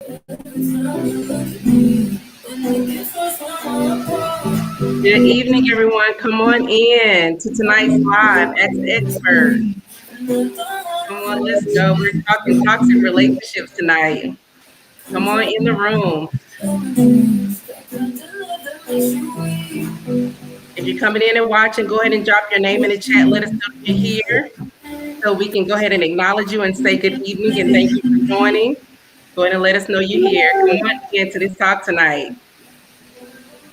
Good evening, everyone. Come on in to tonight's live Ask the Expert. Come on, let's go. We're talking toxic relationships tonight. Come on in the room. If you're coming in and watching, go ahead and drop your name in the chat. Let us know that you're here so we can go ahead and acknowledge you and say good evening and thank you for joining. Go ahead and let us know you're here. Come on into this talk tonight.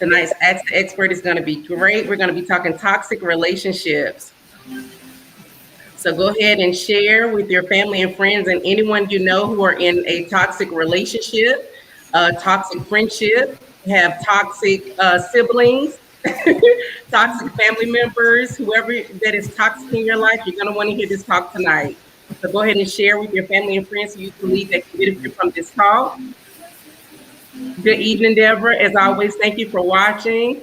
Tonight's Ask the Expert is going to be great. We're going to be talking toxic relationships. So go ahead and share with your family and friends and anyone you know who are in a toxic relationship, toxic friendship, have toxic siblings, toxic family members, whoever that is toxic in your life. You're going to want to hear this talk tonight. So go ahead and share with your family and friends who you believe that can benefit from this talk. Good evening, Deborah. As always, thank you for watching.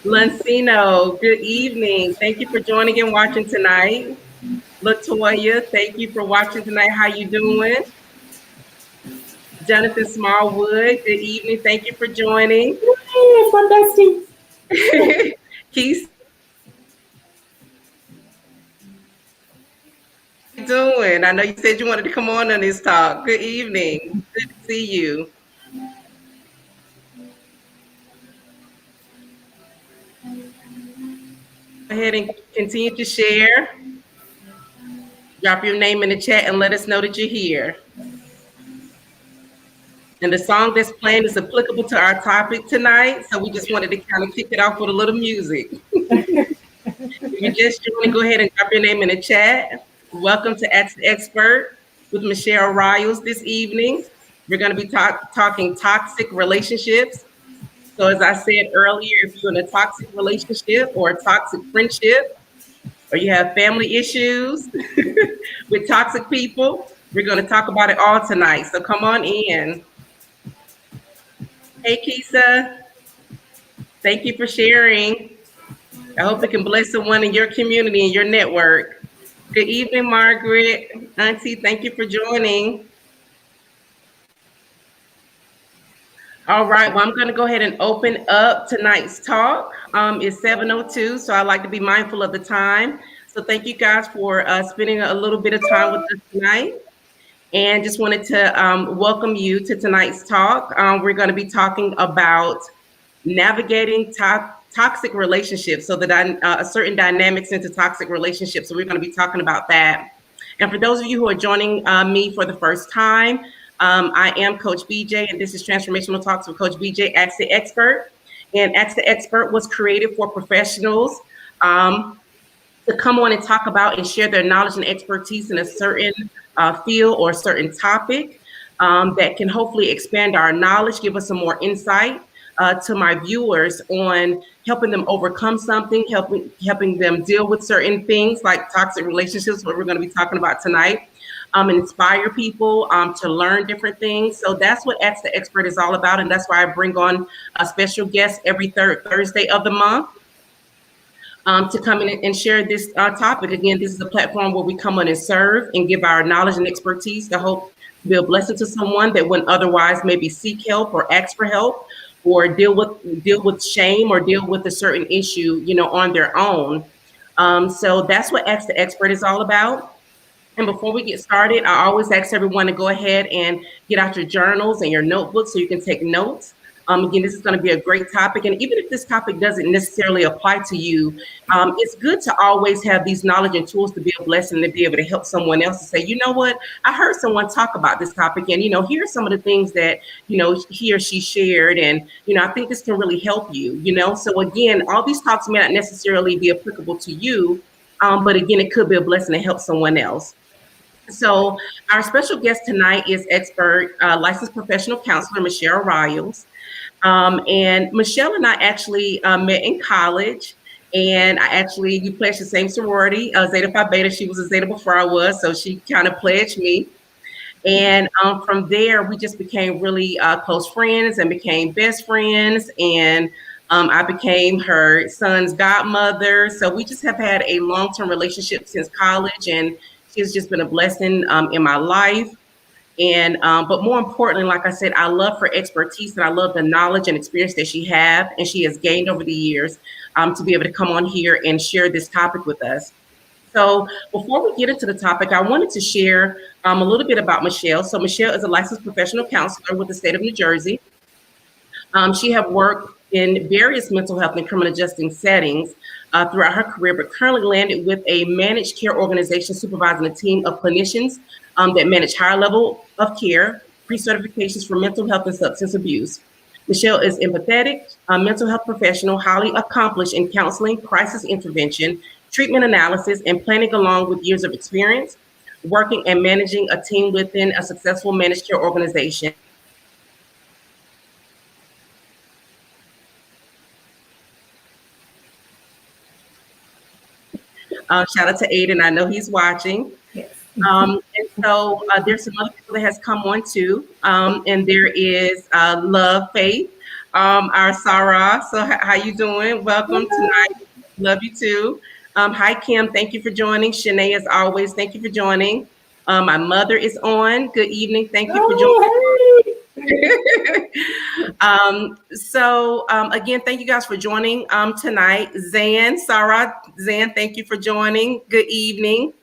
Lancino, good evening. Thank you for joining and watching tonight. Latoya, thank you for watching tonight. How you doing? Jonathan Smallwood, good evening. Thank you for joining. Yes, my bestie. Keith, how you doing? I know you said you wanted to come on this talk. Good evening. Good to see you. Go ahead and continue to share. Drop your name in the chat and let us know that you're here. And the song that's playing is applicable to our topic tonight, so we just wanted to kind of kick it off with a little music. If you just joined, go ahead and drop your name in the chat. Welcome to Ask the Expert with Michelle Riles this evening. We're going to be talking toxic relationships. So as I said earlier, if you're in a toxic relationship or a toxic friendship, or you have family issues with toxic people, we're going to talk about it all tonight. So come on in. Hey, Kisa. Thank you for sharing. I hope it can bless someone in your community and your network. Good evening, Margaret. Auntie, thank you for joining. All right, well, I'm going to go ahead and open up tonight's talk. It's 7:02, so I like to be mindful of the time. So thank you guys for spending a little bit of time with us tonight. And just wanted to welcome you to tonight's talk. We're going to be talking about navigating toxic relationships, so that certain dynamics into toxic relationships. So we're going to be talking about that. And for those of you who are joining me for the first time, I am Coach BJ, and this is Transformational Talks with Coach BJ, Ask the Expert. And Ask the Expert was created for professionals to come on and talk about and share their knowledge and expertise in a certain field or a certain topic that can hopefully expand our knowledge, give us some more insight to my viewers on helping them overcome something, helping them deal with certain things like toxic relationships, what we're going to be talking about tonight, and inspire people to learn different things. So that's what Ask the Expert is all about, and that's why I bring on a special guest every third Thursday of the month to come in and share this topic. Again, this is a platform where we come on and serve and give our knowledge and expertise to hope to be a blessing to someone that wouldn't otherwise maybe seek help or ask for help or deal with shame or deal with a certain issue, on their own. So that's what Ask the Expert is all about. And before we get started, I always ask everyone to go ahead and get out your journals and your notebooks so you can take notes. Again, this is going to be a great topic. And even if this topic doesn't necessarily apply to you, it's good to always have these knowledge and tools to be a blessing, to be able to help someone else to say, you know what, I heard someone talk about this topic, and, here are some of the things that, he or she shared. And, I think this can really help you, So again, all these talks may not necessarily be applicable to you, but again, it could be a blessing to help someone else. So our special guest tonight is expert licensed professional counselor, Michelle Riles. And Michelle and I actually met in college, and we pledged the same sorority, Zeta Phi Beta. She was a Zeta before I was, so she kind of pledged me. And from there, we just became really close friends and became best friends. And I became her son's godmother. So we just have had a long-term relationship since college, and she's just been a blessing in my life. And but more importantly, like I said, I love her expertise and I love the knowledge and experience that she has gained over the years to be able to come on here and share this topic with us. So before we get into the topic, I wanted to share a little bit about Michelle. So Michelle is a licensed professional counselor with the state of New Jersey. She have worked in various mental health and criminal justice settings throughout her career, but currently landed with a managed care organization supervising a team of clinicians that manage higher level of care, pre-certifications for mental health and substance abuse. Michelle is empathetic, a mental health professional, highly accomplished in counseling, crisis intervention, treatment analysis, and planning, along with years of experience working and managing a team within a successful managed care organization. Shout out to Aiden. I know he's watching. Yes. And so there's some other people that has come on too. And there is Love Faith, our Sarah. So how you doing? Welcome tonight. Love you too. Hi, Kim. Thank you for joining. Shanae, as always, thank you for joining. My mother is on. Good evening. Thank you for joining. Again, thank you guys for joining tonight. Sarah, thank you for joining. Good evening.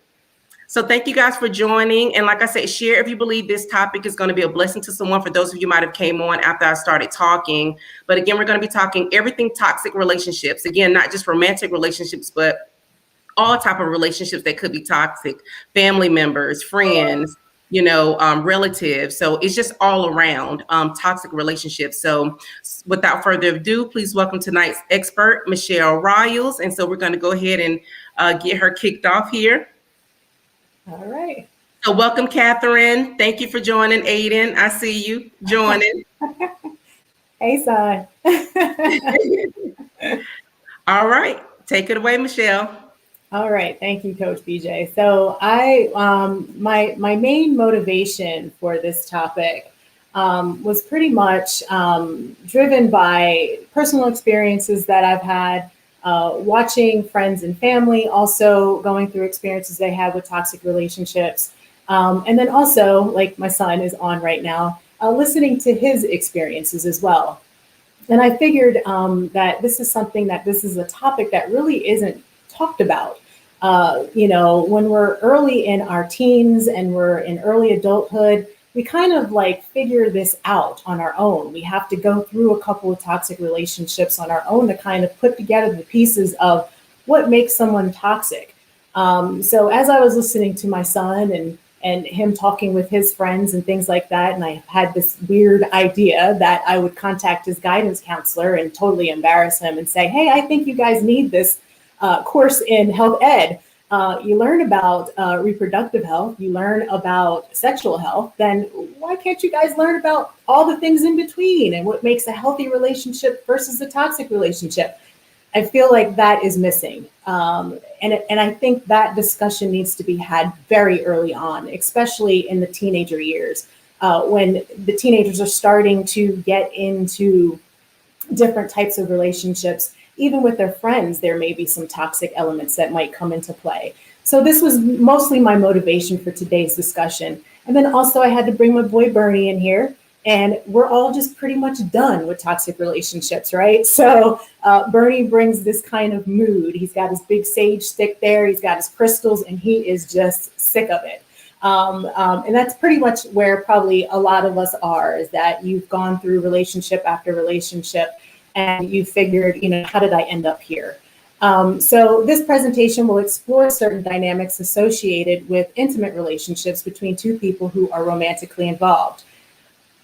So thank you guys for joining. And like I said, share if you believe this topic is going to be a blessing to someone. For those of you might have came on after I started talking. But again, we're going to be talking everything toxic relationships. Again, not just romantic relationships, but all type of relationships that could be toxic, family members, friends, relatives. So it's just all around toxic relationships. So without further ado, please welcome tonight's expert, Michelle Riles. And so we're going to go ahead and get her kicked off here. All right. So welcome, Catherine. Thank you for joining. Aiden, I see you joining. Hey, son. All right. Take it away, Michelle. All right. Thank you, Coach BJ. So my main motivation for this topic was pretty much driven by personal experiences that I've had, watching friends and family, also going through experiences they had with toxic relationships. And then also, like my son is on right now, listening to his experiences as well. And I figured that this is a topic that really isn't talked about. When we're early in our teens and we're in early adulthood, we kind of like figure this out on our own. We have to go through a couple of toxic relationships on our own to kind of put together the pieces of what makes someone toxic. So as I was listening to my son and him talking with his friends and things like that, and I had this weird idea that I would contact his guidance counselor and totally embarrass him and say, hey, I think you guys need this course in health ed. You learn about reproductive health, you learn about sexual health, then why can't you guys learn about all the things in between and what makes a healthy relationship versus a toxic relationship? I feel like that is missing. And I think that discussion needs to be had very early on, especially in the teenager years, when the teenagers are starting to get into different types of relationships. Even with their friends, there may be some toxic elements that might come into play. So this was mostly my motivation for today's discussion. And then also I had to bring my boy Bernie in here, and we're all just pretty much done with toxic relationships, right? So Bernie brings this kind of mood. He's got his big sage stick there, he's got his crystals, and he is just sick of it. And that's pretty much where probably a lot of us are, is that you've gone through relationship after relationship, and you figured, how did I end up here? So this presentation will explore certain dynamics associated with intimate relationships between two people who are romantically involved.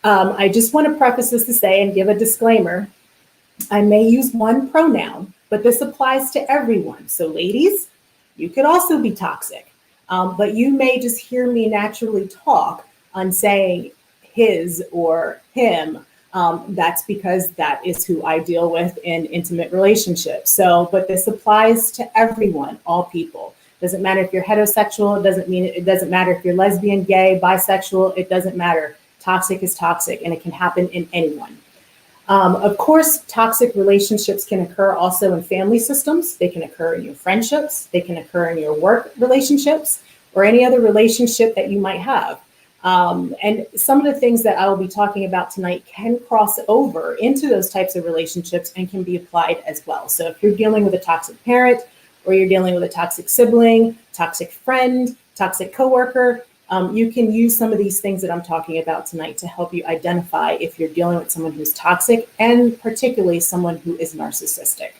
I just want to preface this to say and give a disclaimer. I may use one pronoun, but this applies to everyone. So ladies, you could also be toxic, but you may just hear me naturally talk on saying his or him. That's because that is who I deal with in intimate relationships. So, but this applies to everyone, all people. Doesn't matter if you're heterosexual. It doesn't matter if you're lesbian, gay, bisexual. It doesn't matter. Toxic is toxic, and it can happen in anyone. Of course, toxic relationships can occur also in family systems. They can occur in your friendships. They can occur in your work relationships or any other relationship that you might have. And some of the things that I will be talking about tonight can cross over into those types of relationships and can be applied as well. So if you're dealing with a toxic parent, or you're dealing with a toxic sibling, toxic friend, toxic coworker, you can use some of these things that I'm talking about tonight to help you identify if you're dealing with someone who's toxic, and particularly someone who is narcissistic.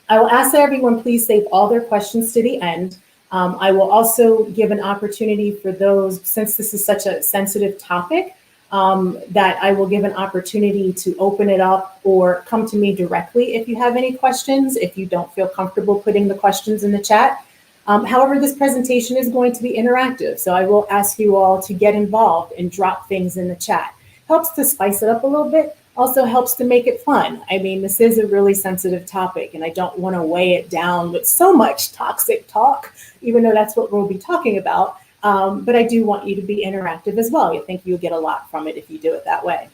I will ask that everyone please save all their questions to the end. I will also give an opportunity for those, since this is such a sensitive topic, that I will give an opportunity to open it up or come to me directly if you have any questions, if you don't feel comfortable putting the questions in the chat. However, this presentation is going to be interactive, so I will ask you all to get involved and drop things in the chat. Helps to spice it up a little bit, also helps to make it fun. I mean, this is a really sensitive topic, and I don't want to weigh it down with so much toxic talk, even though that's what we'll be talking about. But I do want you to be interactive as well. I think you'll get a lot from it if you do it that way.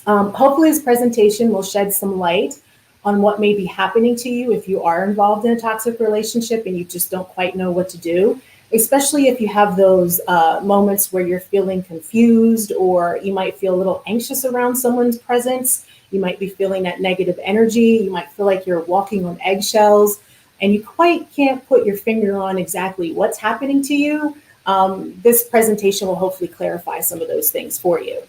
Hopefully this presentation will shed some light on what may be happening to you if you are involved in a toxic relationship and you just don't quite know what to do, especially if you have those moments where you're feeling confused, or you might feel a little anxious around someone's presence. You might be feeling that negative energy. You might feel like you're walking on eggshells and you quite can't put your finger on exactly what's happening to you. This presentation will hopefully clarify some of those things for you.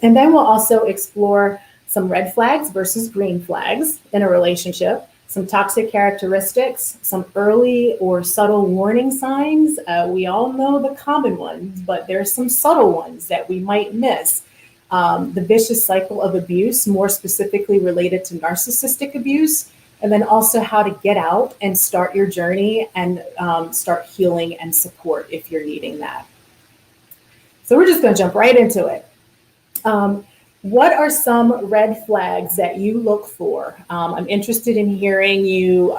And then we'll also explore some red flags versus green flags in a relationship, some toxic characteristics, some early or subtle warning signs. We all know the common ones, but there's some subtle ones that we might miss. The vicious cycle of abuse, more specifically related to narcissistic abuse, and then also how to get out and start your journey and start healing and support if you're needing that. So we're just going to jump right into it. What are some red flags that you look for? I'm interested in hearing you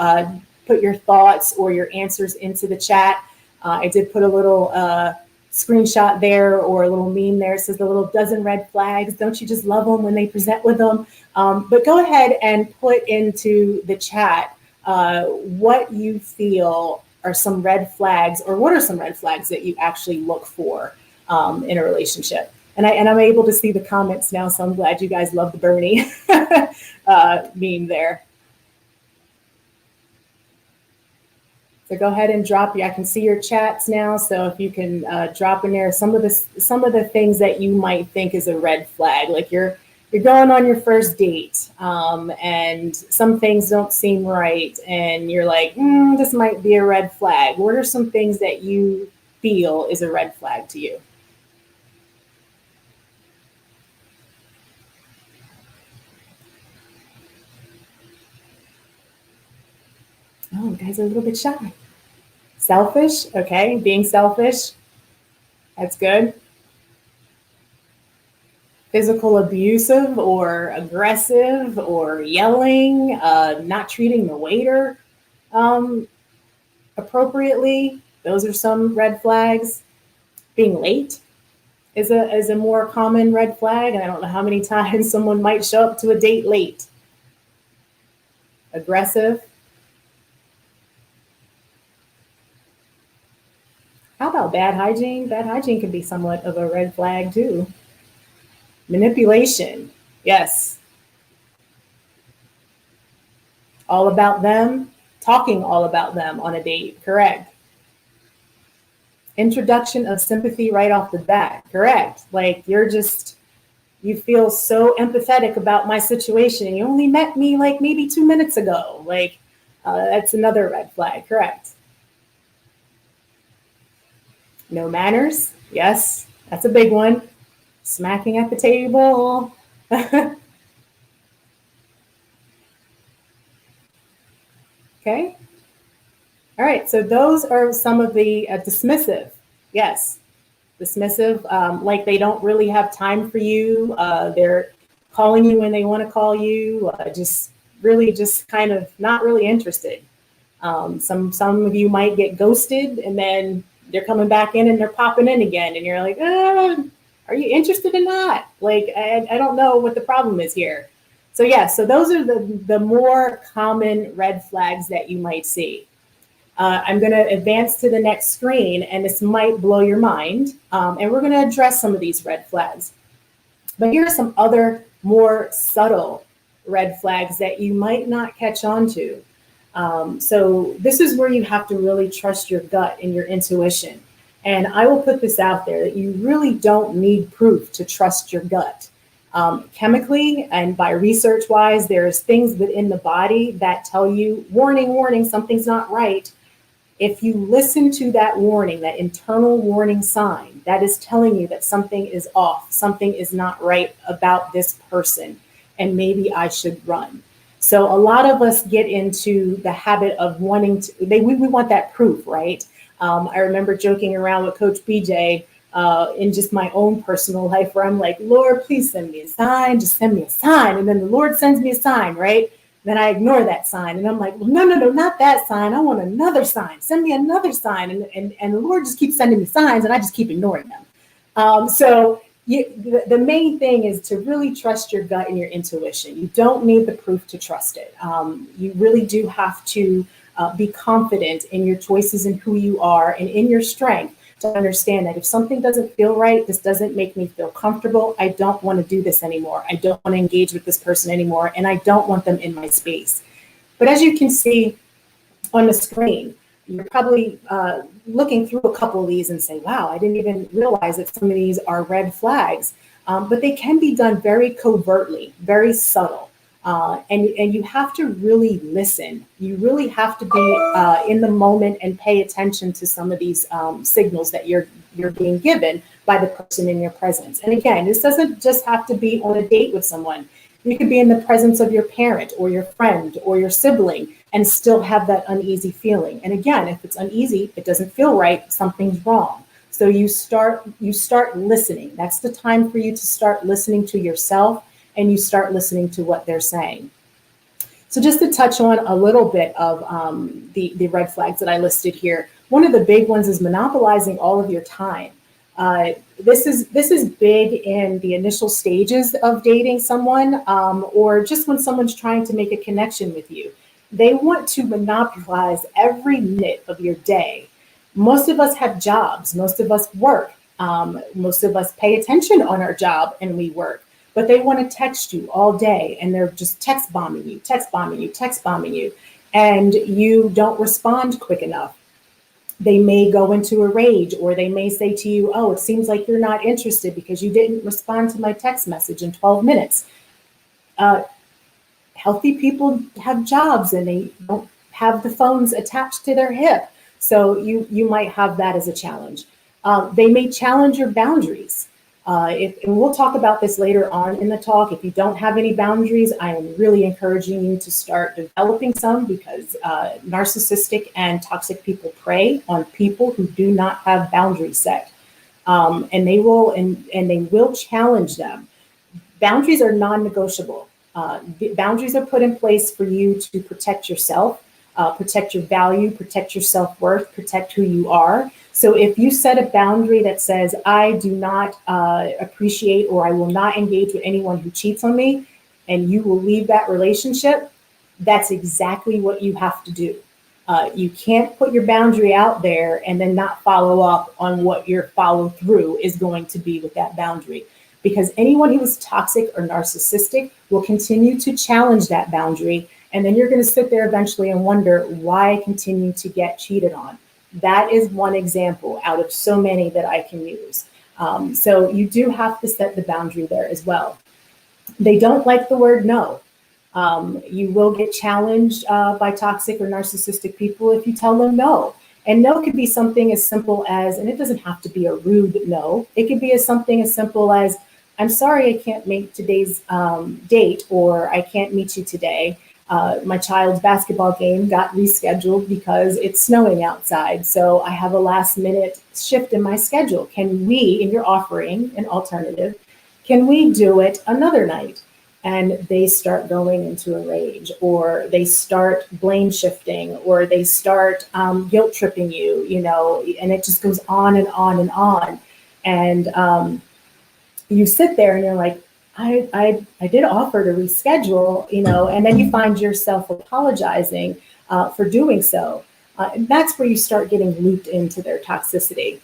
put your thoughts or your answers into the chat. I did put a little screenshot there, or a little meme there. It says the little dozen red flags. Don't you just love them when they present with them? But go ahead and put into the chat what you feel are some red flags, or what are some red flags that you actually look for in a relationship. And I'm able to see the comments now, so I'm glad you guys love the Bernie meme there. So go ahead and drop. I can see your chats now, so if you can drop in there some of the things that you might think is a red flag, like you're going on your first date, and some things don't seem right, and you're like, this might be a red flag. What are some things that you feel is a red flag to you? Oh, you guys are a little bit shy. Selfish, okay, being selfish, that's good. Physical abusive or aggressive or yelling, not treating the waiter appropriately, those are some red flags. Being late is a more common red flag, and I don't know how many times someone might show up to a date late. Aggressive. How about bad hygiene? Bad hygiene can be somewhat of a red flag too. Manipulation, yes. All about them, talking all about them on a date, correct. Introduction of sympathy right off the bat, correct. Like you feel so empathetic about my situation, and you only met me like maybe 2 minutes ago. Like that's another red flag, correct. No manners, yes, that's a big one. Smacking at the table. Okay. All right, so those are some of the dismissive. Yes, dismissive, like they don't really have time for you. They're calling you when they want to call you, just kind of not really interested. Some of you might get ghosted, and then they're coming back in and they're popping in again, and you're like, are you interested or not? Like, I don't know what the problem is here. So yeah, so those are the more common red flags that you might see. I'm going to advance to the next screen, and this might blow your mind. And we're going to address some of these red flags. But here are some other more subtle red flags that you might not catch on to. So this is where you have to really trust your gut and your intuition. And I will put this out there that you really don't need proof to trust your gut. Chemically and by research wise, there's things within the body that tell you, warning, warning, something's not right. If you listen to that warning, that internal warning sign, that is telling you that something is off, something is not right about this person, and maybe I should run. So a lot of us get into the habit of wanting to, we want that proof, right? I remember joking around with Coach BJ in just my own personal life where I'm like, Lord, please send me a sign, just send me a sign. And then the Lord sends me a sign, right? Then I ignore that sign. And I'm like, well, no, not that sign. I want another sign. Send me another sign. And the Lord just keeps sending me signs and I just keep ignoring them. The main thing is to really trust your gut and your intuition. You don't need the proof to trust it. You really do have to be confident in your choices and who you are and in your strength to understand that if something doesn't feel right, this doesn't make me feel comfortable, I don't want to do this anymore. I don't want to engage with this person anymore, and I don't want them in my space. But as you can see on the screen, you're probably looking through a couple of these and say, wow, I didn't even realize that some of these are red flags. But they can be done very covertly, very subtle. And you have to really listen. You really have to be in the moment and pay attention to some of these signals that you're being given by the person in your presence. And again, this doesn't just have to be on a date with someone. You could be in the presence of your parent or your friend or your sibling and still have that uneasy feeling. And again, if it's uneasy, it doesn't feel right, something's wrong. So you start listening. That's the time for you to start listening to yourself, and you start listening to what they're saying. So just to touch on a little bit of the red flags that I listed here, one of the big ones is monopolizing all of your time. This is big in the initial stages of dating someone, or just when someone's trying to make a connection with you. They want to monopolize every minute of your day. Most of us have jobs. Most of us work. Most of us pay attention on our job and we work. But they want to text you all day and they're just text bombing you, and you don't respond quick enough. They may go into a rage, or they may say to you, oh, it seems like you're not interested because you didn't respond to my text message in 12 minutes. Healthy people have jobs and they don't have the phones attached to their hip. So you might have that as a challenge. They may challenge your boundaries. And we'll talk about this later on in the talk. If you don't have any boundaries, I am really encouraging you to start developing some, because narcissistic and toxic people prey on people who do not have boundaries set. And they will challenge them. Boundaries are non-negotiable. Boundaries are put in place for you to protect yourself, protect your value, protect your self-worth, protect who you are. So if you set a boundary that says, I do not appreciate, or I will not engage with anyone who cheats on me, and you will leave that relationship, that's exactly what you have to do. You can't put your boundary out there and then not follow up on what your follow through is going to be with that boundary. Because anyone who is toxic or narcissistic will continue to challenge that boundary. And then you're going to sit there eventually and wonder why I continue to get cheated on. That is one example out of so many that I can use. So you do have to set the boundary there as well. They don't like the word no. You will get challenged by toxic or narcissistic people if you tell them no. And no could be something as simple as, and it doesn't have to be a rude no. It could be something as simple as, I'm sorry I can't make today's date, or I can't meet you today. My child's basketball game got rescheduled because it's snowing outside. So I have a last minute shift in my schedule. Can we, and you're offering an alternative, can we do it another night? And they start going into a rage, or they start blame shifting, or they start guilt tripping you, and it just goes on and on and on. And you sit there and you're like, I did offer to reschedule, and then you find yourself apologizing for doing so. And that's where you start getting looped into their toxicity.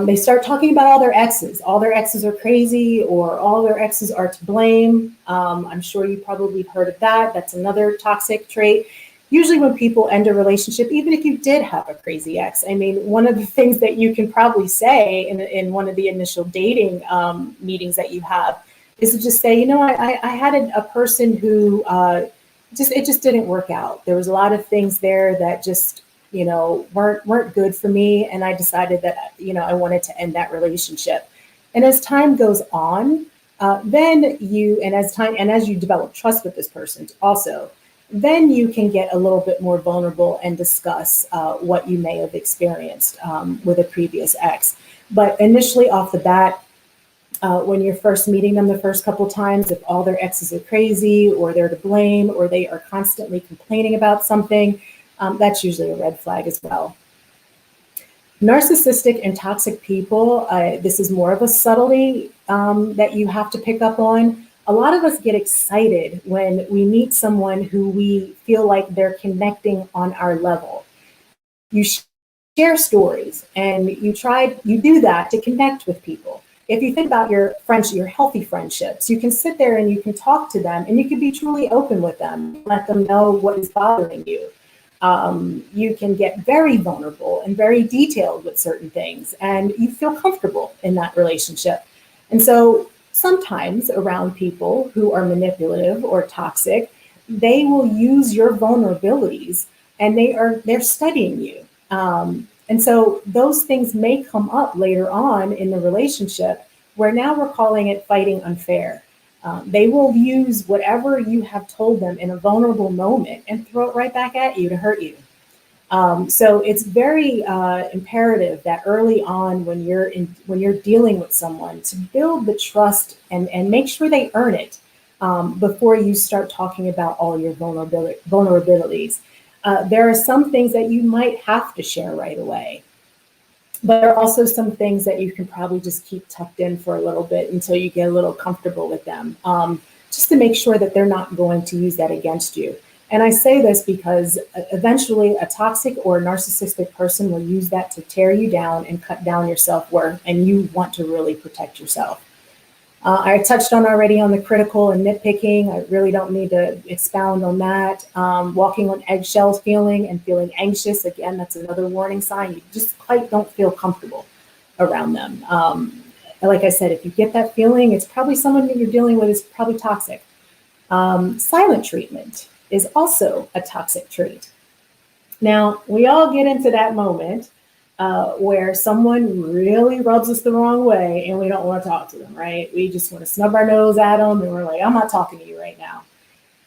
They start talking about all their exes. All their exes are crazy, or all their exes are to blame. I'm sure you probably heard of that. That's another toxic trait. Usually, when people end a relationship, even if you did have a crazy ex, I mean, one of the things that you can probably say in one of the initial dating meetings that you have is to just say, you know, I had a person who it just didn't work out. There was a lot of things there that just weren't good for me, and I decided that I wanted to end that relationship. And as time goes on, as you develop trust with this person also, then you can get a little bit more vulnerable and discuss what you may have experienced with a previous ex. But initially, off the bat, when you're first meeting them the first couple times, if all their exes are crazy or they're to blame or they are constantly complaining about something, that's usually a red flag as well. Narcissistic and toxic people, this is more of a subtlety that you have to pick up on. A lot of us get excited when we meet someone who we feel like they're connecting on our level. You share stories and you do that to connect with people. If you think about your friends, your healthy friendships, you can sit there and you can talk to them and you can be truly open with them, let them know what is bothering you. You can get very vulnerable and very detailed with certain things, and you feel comfortable in that relationship. And so sometimes around people who are manipulative or toxic, they will use your vulnerabilities, and they're studying you. And so those things may come up later on in the relationship, where now we're calling it fighting unfair. They will use whatever you have told them in a vulnerable moment and throw it right back at you to hurt you. So it's very imperative that early on, when you're dealing with someone, to build the trust and make sure they earn it before you start talking about all your vulnerabilities. There are some things that you might have to share right away. But there are also some things that you can probably just keep tucked in for a little bit until you get a little comfortable with them, just to make sure that they're not going to use that against you. And I say this because eventually a toxic or narcissistic person will use that to tear you down and cut down your self-worth, and you want to really protect yourself. I touched on already on the critical and nitpicking. I really don't need to expound on that. Walking on eggshells feeling and feeling anxious. Again, that's another warning sign. You just quite don't feel comfortable around them. Like I said, if you get that feeling, it's probably someone that you're dealing with is probably toxic. Silent treatment is also a toxic trait. Now, we all get into that moment where someone really rubs us the wrong way and we don't want to talk to them, right? We just want to snub our nose at them and we're like, I'm not talking to you right now.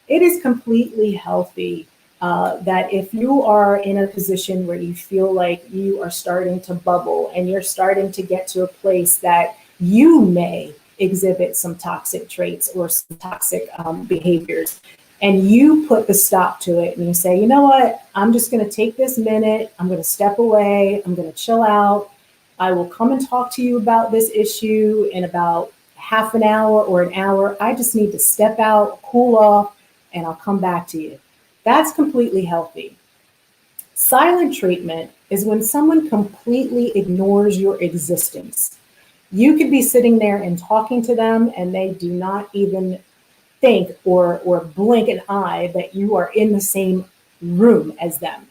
It is completely healthy that if you are in a position where you feel like you are starting to bubble and you're starting to get to a place that you may exhibit some toxic traits or some toxic behaviors, and you put the stop to it and you say, you know what, I'm just going to take this minute. I'm going to step away. I'm going to chill out. I will come and talk to you about this issue in about half an hour or an hour. I just need to step out, cool off, and I'll come back to you. That's completely healthy. Silent treatment is when someone completely ignores your existence. You could be sitting there and talking to them and they do not even think or blink an eye that you are in the same room as them,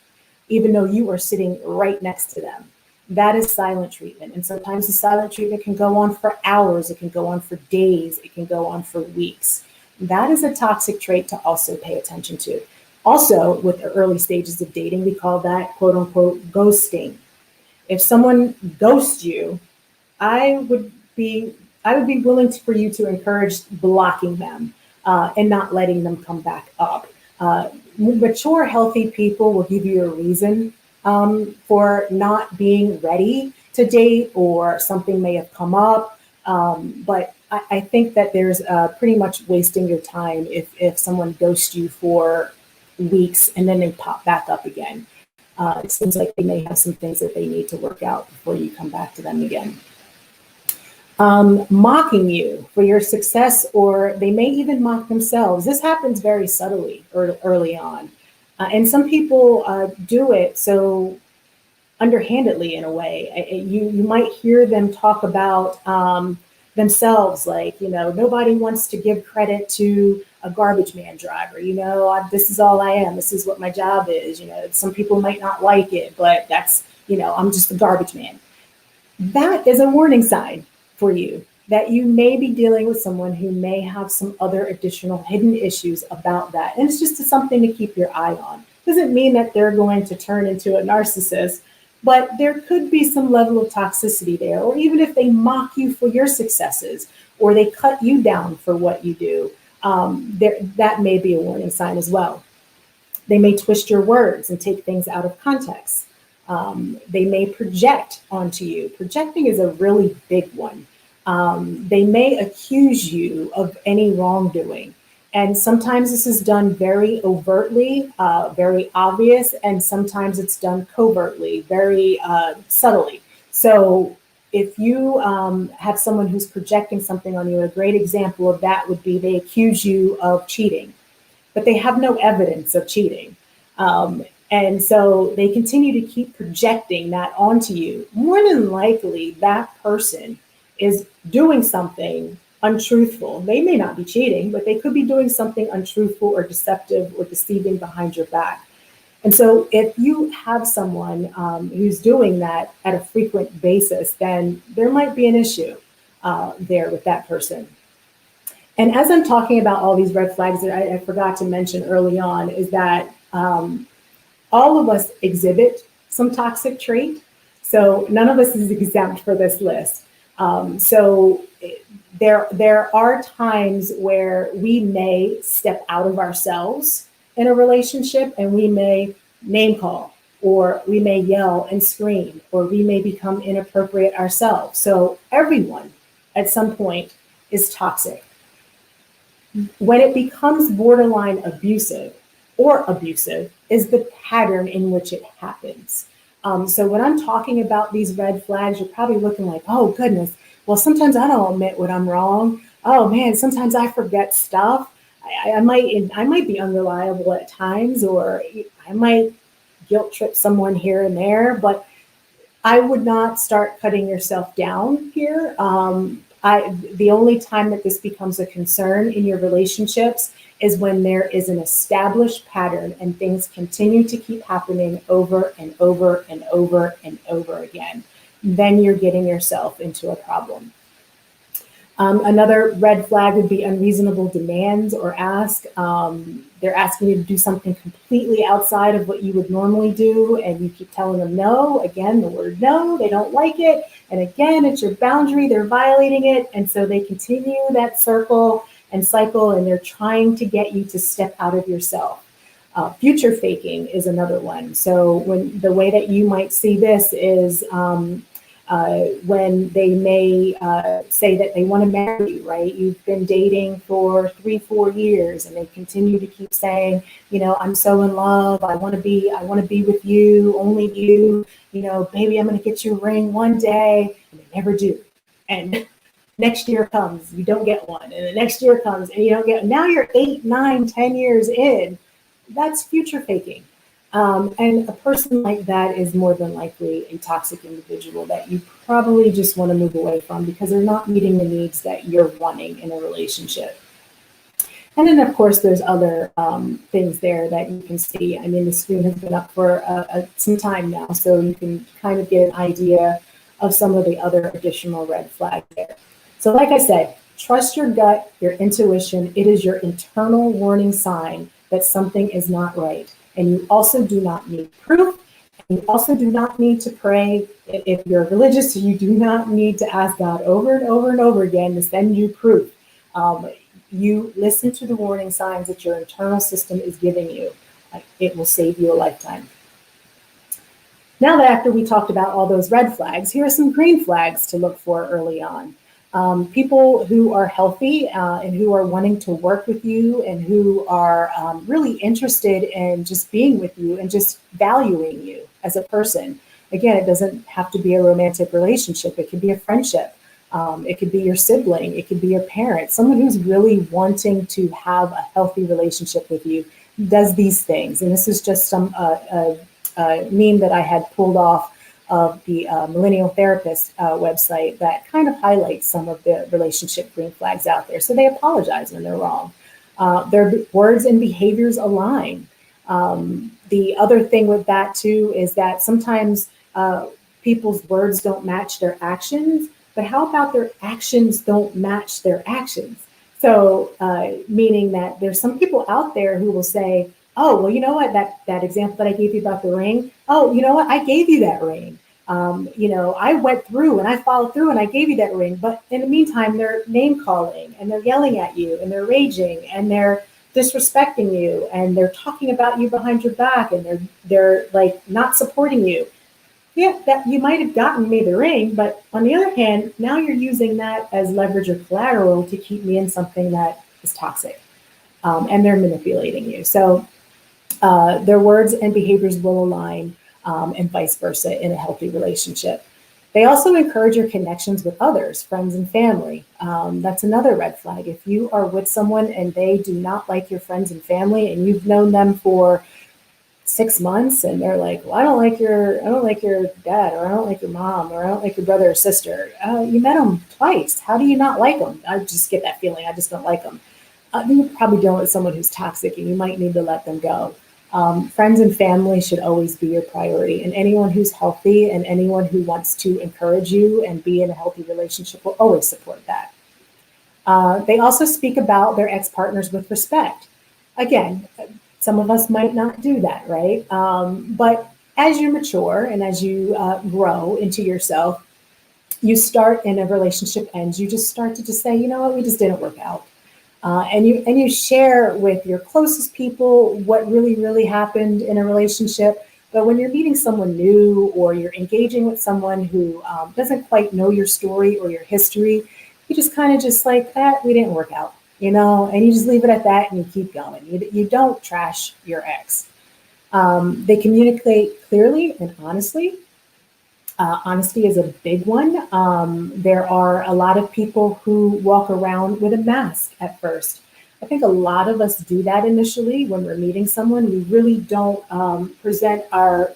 even though you are sitting right next to them. That is silent treatment. And sometimes the silent treatment can go on for hours. It can go on for days. It can go on for weeks. That is a toxic trait to also pay attention to. Also, with the early stages of dating, we call that quote unquote ghosting. If someone ghosts you, I would be willing for you to encourage blocking them and not letting them come back up. Mature, healthy people will give you a reason for not being ready to date, or something may have come up. But I think that there's pretty much wasting your time if someone ghosts you for weeks and then they pop back up again. It seems like they may have some things that they need to work out before you come back to them again. Mocking you for your success, or they may even mock themselves. This happens very subtly early on. And some people do it so underhandedly in a way. You might hear them talk about themselves, like, nobody wants to give credit to a garbage man driver. This is all I am. This is what my job is. Some people might not like it, but that's, I'm just a garbage man. That is a warning sign for you that you may be dealing with someone who may have some other additional hidden issues about that. And it's just something to keep your eye on. Doesn't mean that they're going to turn into a narcissist, but there could be some level of toxicity there. Or even if they mock you for your successes or they cut you down for what you do, that may be a warning sign as well. They may twist your words and take things out of context. They may project onto you. Projecting is a really big one. They may accuse you of any wrongdoing. And sometimes this is done very overtly, very obvious, and sometimes it's done covertly, very subtly. So if you have someone who's projecting something on you, a great example of that would be they accuse you of cheating, but they have no evidence of cheating. And so they continue to keep projecting that onto you. More than likely, that person is doing something untruthful. They may not be cheating, but they could be doing something untruthful or deceptive or deceiving behind your back. And so if you have someone who's doing that at a frequent basis, then there might be an issue there with that person. And as I'm talking about all these red flags that I forgot to mention early on, is that all of us exhibit some toxic trait. So none of us is exempt for this list. So there are times where we may step out of ourselves in a relationship, and we may name call, or we may yell and scream, or we may become inappropriate ourselves. So everyone at some point is toxic. When it becomes borderline abusive or abusive is the pattern in which it happens. So when I'm talking about these red flags, you're probably looking like, oh goodness, well, sometimes I don't admit when I'm wrong. Oh man, sometimes I forget stuff. I might be unreliable at times, or I might guilt trip someone here and there, but I would not start cutting yourself down here. The only time that this becomes a concern in your relationships is when there is an established pattern and things continue to keep happening over and over and over and over again. Then you're getting yourself into a problem. Another red flag would be unreasonable demands or ask. They're asking you to do something completely outside of what you would normally do, and you keep telling them no. Again, the word no, they don't like it. And again, it's your boundary, they're violating it. And so they continue that circle and cycle, and they're trying to get you to step out of yourself. Future faking is another one. So when the way that you might see this is when they may say that they want to marry you, right? You've been dating for 3-4 years, and they continue to keep saying, I'm so in love. I want to be with you, only you. Baby, I'm going to get you a ring one day, and they never do. And next year comes, you don't get one, and the next year comes, and you don't get. Now you're 8, 9, 10 years in. That's future faking. And a person like that is more than likely a toxic individual that you probably just want to move away from, because they're not meeting the needs that you're wanting in a relationship. And then, of course, there's other things there that you can see. I mean, the screen has been up for some time now, so you can kind of get an idea of some of the other additional red flags there. So like I said, trust your gut, your intuition. It is your internal warning sign that something is not right. And you also do not need proof. And you also do not need to pray. If you're religious, you do not need to ask God over and over and over again to send you proof. You listen to the warning signs that your internal system is giving you. It will save you a lifetime. Now that after we talked about all those red flags, here are some green flags to look for early on. People who are healthy and who are wanting to work with you and who are really interested in just being with you and just valuing you as a person. Again, it doesn't have to be a romantic relationship. It could be a friendship. It could be your sibling. It could be your parent. Someone who's really wanting to have a healthy relationship with you. does these things. And this is just some meme that I had pulled off of the Millennial Therapist website that kind of highlights some of the relationship green flags out there. So they apologize when they're wrong. Their words and behaviors align. The other thing with that too is that sometimes people's words don't match their actions, but how about their actions don't match their actions? So, meaning that there's some people out there who will say, "Oh, well, you know what? That example that I gave you about the ring. Oh, you know what? I gave you that ring. I went through and I followed through and I gave you that ring. But in the meantime, they're name calling and they're yelling at you and they're raging and they're disrespecting you and they're talking about you behind your back and they're like not supporting you. Yeah, that you might have gotten me the ring, but on the other hand, now you're using that as leverage or collateral to keep me in something that is toxic, and they're manipulating you. So their words and behaviors will align, and vice versa in a healthy relationship. They also encourage your connections with others, friends and family. That's another red flag. If you are with someone and they do not like your friends and family, and you've known them for 6 months and they're like, well, I don't like your dad, or I don't like your mom, or I don't like your brother or sister. You met them twice. How do you not like them? I just get that feeling. I just don't like them. You're probably dealing with someone who's toxic and you might need to let them go. Friends and family should always be your priority, and anyone who's healthy and anyone who wants to encourage you and be in a healthy relationship will always support that. They also speak about their ex-partners with respect. Again, some of us might not do that, right? But as you mature and as you grow into yourself, you start in a relationship ends, you just start to just say, you know what, we just didn't work out. And you share with your closest people what really happened in a relationship. But when you're meeting someone new or you're engaging with someone who doesn't quite know your story or your history, you just kind of just like, we didn't work out, and you just leave it at that and you keep going. You don't trash your ex. They communicate clearly and honestly. Honesty is a big one. There are a lot of people who walk around with a mask at first. I think a lot of us do that initially when we're meeting someone. We really don't present our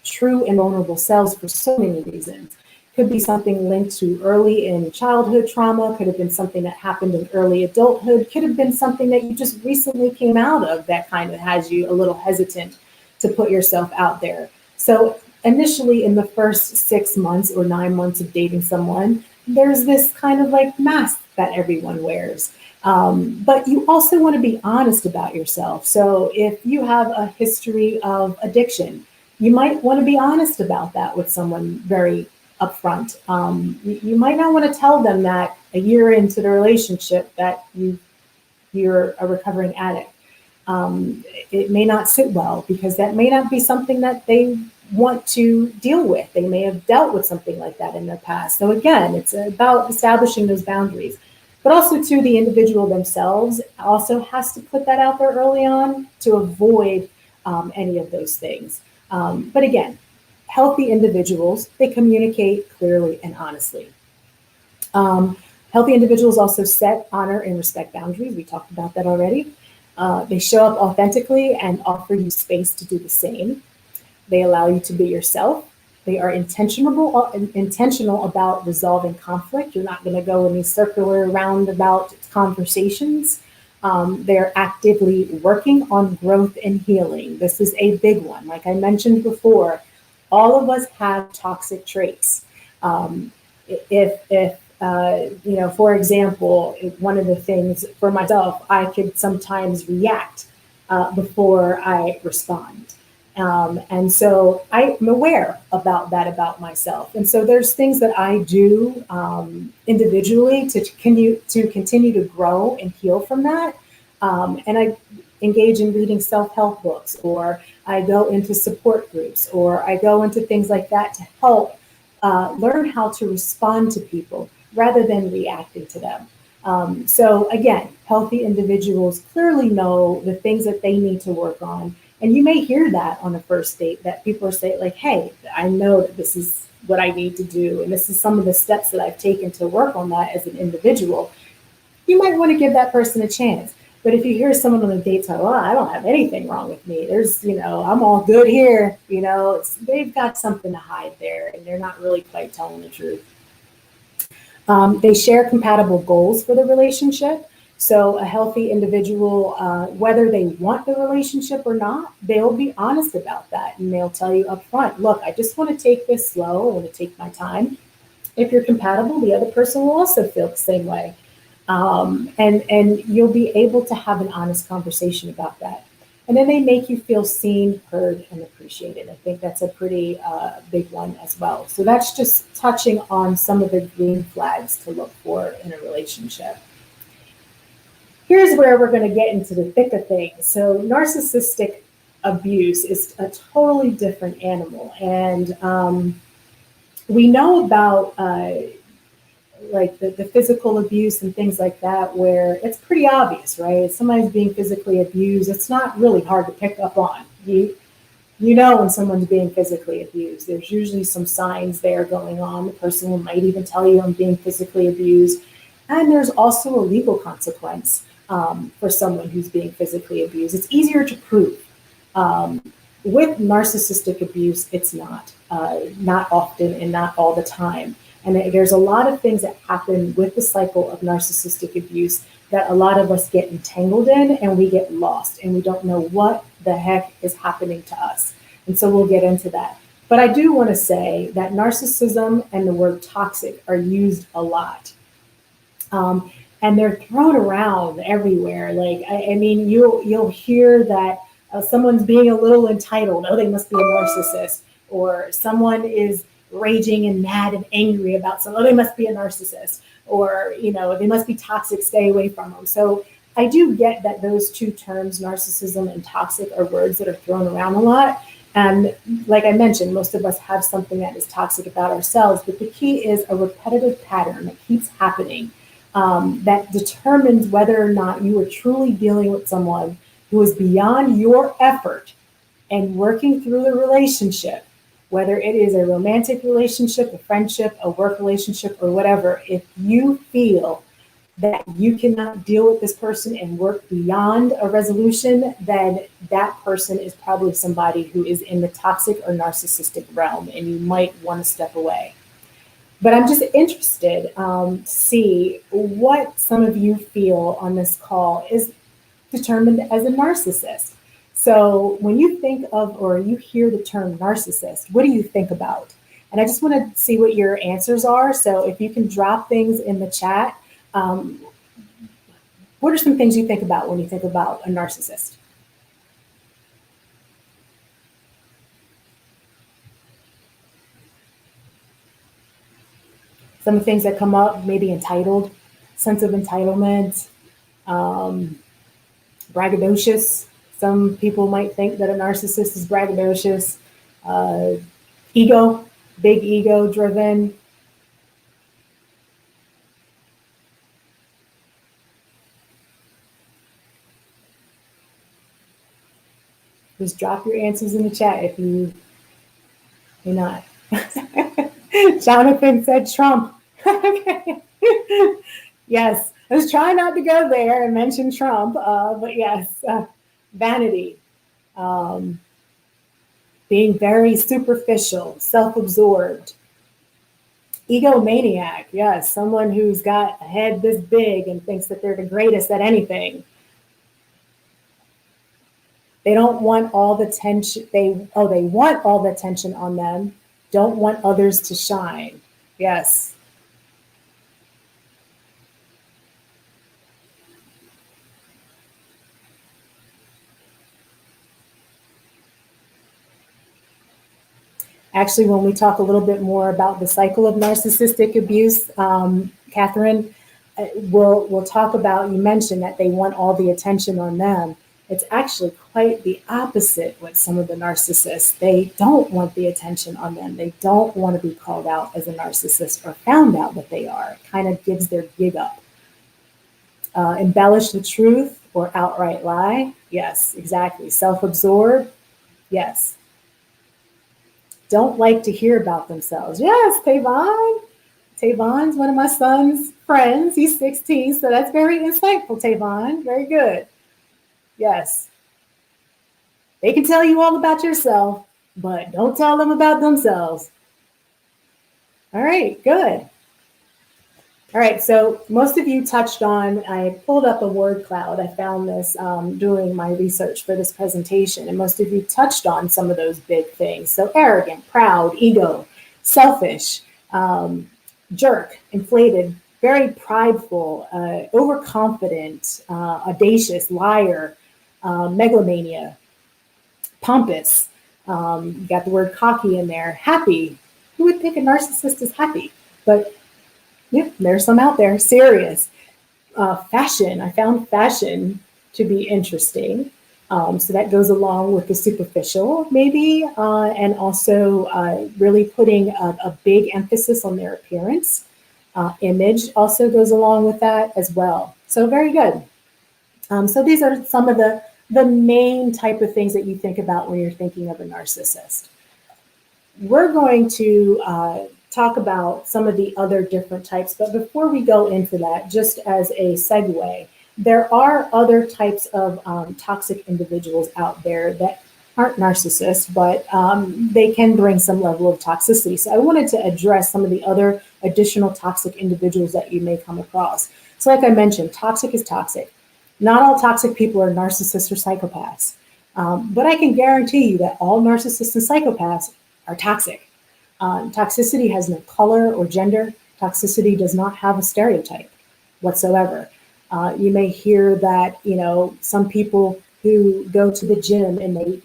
true and vulnerable selves for so many reasons. Could be something linked to early in childhood trauma, could have been something that happened in early adulthood, could have been something that you just recently came out of that kind of has you a little hesitant to put yourself out there. So initially in the first 6 months or 9 months of dating someone, there's this kind of like mask that everyone wears. But you also want to be honest about yourself. So if you have a history of addiction, you might want to be honest about that with someone very upfront. You might not want to tell them that a year into the relationship that you're a recovering addict. It may not sit well because that may not be something that they want to deal with. They may have dealt with something like that in their past. So again, it's about establishing those boundaries. But also too, the individual themselves also has to put that out there early on to avoid any of those things. But again, healthy individuals, they communicate clearly and honestly. Healthy individuals also set, honor, and respect boundaries. We talked about that already. They show up authentically and offer you space to do the same. They allow you to be yourself. They are intentional about resolving conflict. You're not going to go in these circular roundabout conversations. They're actively working on growth and healing. This is a big one. Like I mentioned before, all of us have toxic traits. For example, one of the things for myself, I could sometimes react before I respond. And so I'm aware about that about myself. And so there's things that I do individually to continue to grow and heal from that. And I engage in reading self-help books, or I go into support groups, or I go into things like that to help learn how to respond to people rather than reacting to them. So again, healthy individuals clearly know the things that they need to work on. And you may hear that on a first date, that people are saying like, hey, I know that this is what I need to do. And this is some of the steps that I've taken to work on that as an individual. You might want to give that person a chance. But if you hear someone on the date talk, well, I don't have anything wrong with me. There's, I'm all good here. They've got something to hide there, and they're not really quite telling the truth. They share compatible goals for the relationship. So a healthy individual, whether they want the relationship or not, they'll be honest about that. And they'll tell you up front, look, I just want to take this slow. I want to take my time. If you're compatible, the other person will also feel the same way. And you'll be able to have an honest conversation about that. And then they make you feel seen, heard, and appreciated. I think that's a pretty big one as well. So that's just touching on some of the green flags to look for in a relationship. Here's where we're going to get into the thick of things. So narcissistic abuse is a totally different animal. And we know about like the physical abuse and things like that, where it's pretty obvious, right? If somebody's being physically abused, it's not really hard to pick up on. You know when someone's being physically abused. There's usually some signs there going on. The person might even tell you I'm being physically abused. And there's also a legal consequence for someone who's being physically abused. It's easier to prove. With narcissistic abuse, it's not often and not all the time. And there's a lot of things that happen with the cycle of narcissistic abuse that a lot of us get entangled in, and we get lost and we don't know what the heck is happening to us. And so we'll get into that. But I do want to say that narcissism and the word toxic are used a lot. And they're thrown around everywhere. Like, I mean, you'll hear that someone's being a little entitled. Oh, they must be a narcissist. Or someone is raging and mad and angry about something. Oh, they must be a narcissist. Or, they must be toxic. Stay away from them. So I do get that those two terms, narcissism and toxic, are words that are thrown around a lot. And like I mentioned, most of us have something that is toxic about ourselves. But the key is a repetitive pattern that keeps happening that determines whether or not you are truly dealing with someone who is beyond your effort and working through the relationship, whether it is a romantic relationship, a friendship, a work relationship, or whatever. If you feel that you cannot deal with this person and work beyond a resolution, then that person is probably somebody who is in the toxic or narcissistic realm, and you might want to step away. But I'm just interested to see what some of you feel on this call is determined as a narcissist. So when you think of or you hear the term narcissist, what do you think about? And I just want to see what your answers are. So if you can drop things in the chat, what are some things you think about when you think about a narcissist? Some of the things that come up, maybe entitled, sense of entitlement, braggadocious. Some people might think that a narcissist is braggadocious. Ego, big ego driven. Just drop your answers in the chat if you're not. Jonathan said Trump. Okay. Yes, I was trying not to go there and mention Trump, but yes, vanity, being very superficial, self-absorbed, egomaniac. Yes, someone who's got a head this big and thinks that they're the greatest at anything. They don't want all the attention. They want all the attention on them. Don't want others to shine. Yes. Actually, when we talk a little bit more about the cycle of narcissistic abuse, Catherine, we'll talk about, you mentioned that they want all the attention on them. It's actually quite the opposite with some of the narcissists. They don't want the attention on them. They don't want to be called out as a narcissist or found out that they are. It kind of gives their gig up. Embellish the truth or outright lie. Yes, exactly. Self-absorbed. Yes. Don't like to hear about themselves. Yes, Tavon. Tavon's one of my son's friends. He's 16, so that's very insightful, Tavon. Very good. Yes. They can tell you all about yourself, but don't tell them about themselves. All right, good. All right, so most of you touched on, I pulled up a word cloud. I found this doing my research for this presentation, and most of you touched on some of those big things. So arrogant, proud, ego, selfish, jerk, inflated, very prideful, overconfident, audacious, liar, megalomania, pompous. You got the word cocky in there. Happy. Who would think a narcissist is happy? But yeah, there's some out there. Serious. Fashion. I found fashion to be interesting. So that goes along with the superficial, maybe, and also really putting a big emphasis on their appearance. Image also goes along with that as well. So very good. So these are some of the main type of things that you think about when you're thinking of a narcissist. We're going to talk about some of the other different types, but before we go into that, just as a segue, there are other types of toxic individuals out there that aren't narcissists, but they can bring some level of toxicity. So I wanted to address some of the other additional toxic individuals that you may come across. So like I mentioned, toxic is toxic. Not all toxic people are narcissists or psychopaths, but I can guarantee you that all narcissists and psychopaths are toxic. Toxicity has no color or gender. Toxicity does not have a stereotype whatsoever. You may hear that, some people who go to the gym and they,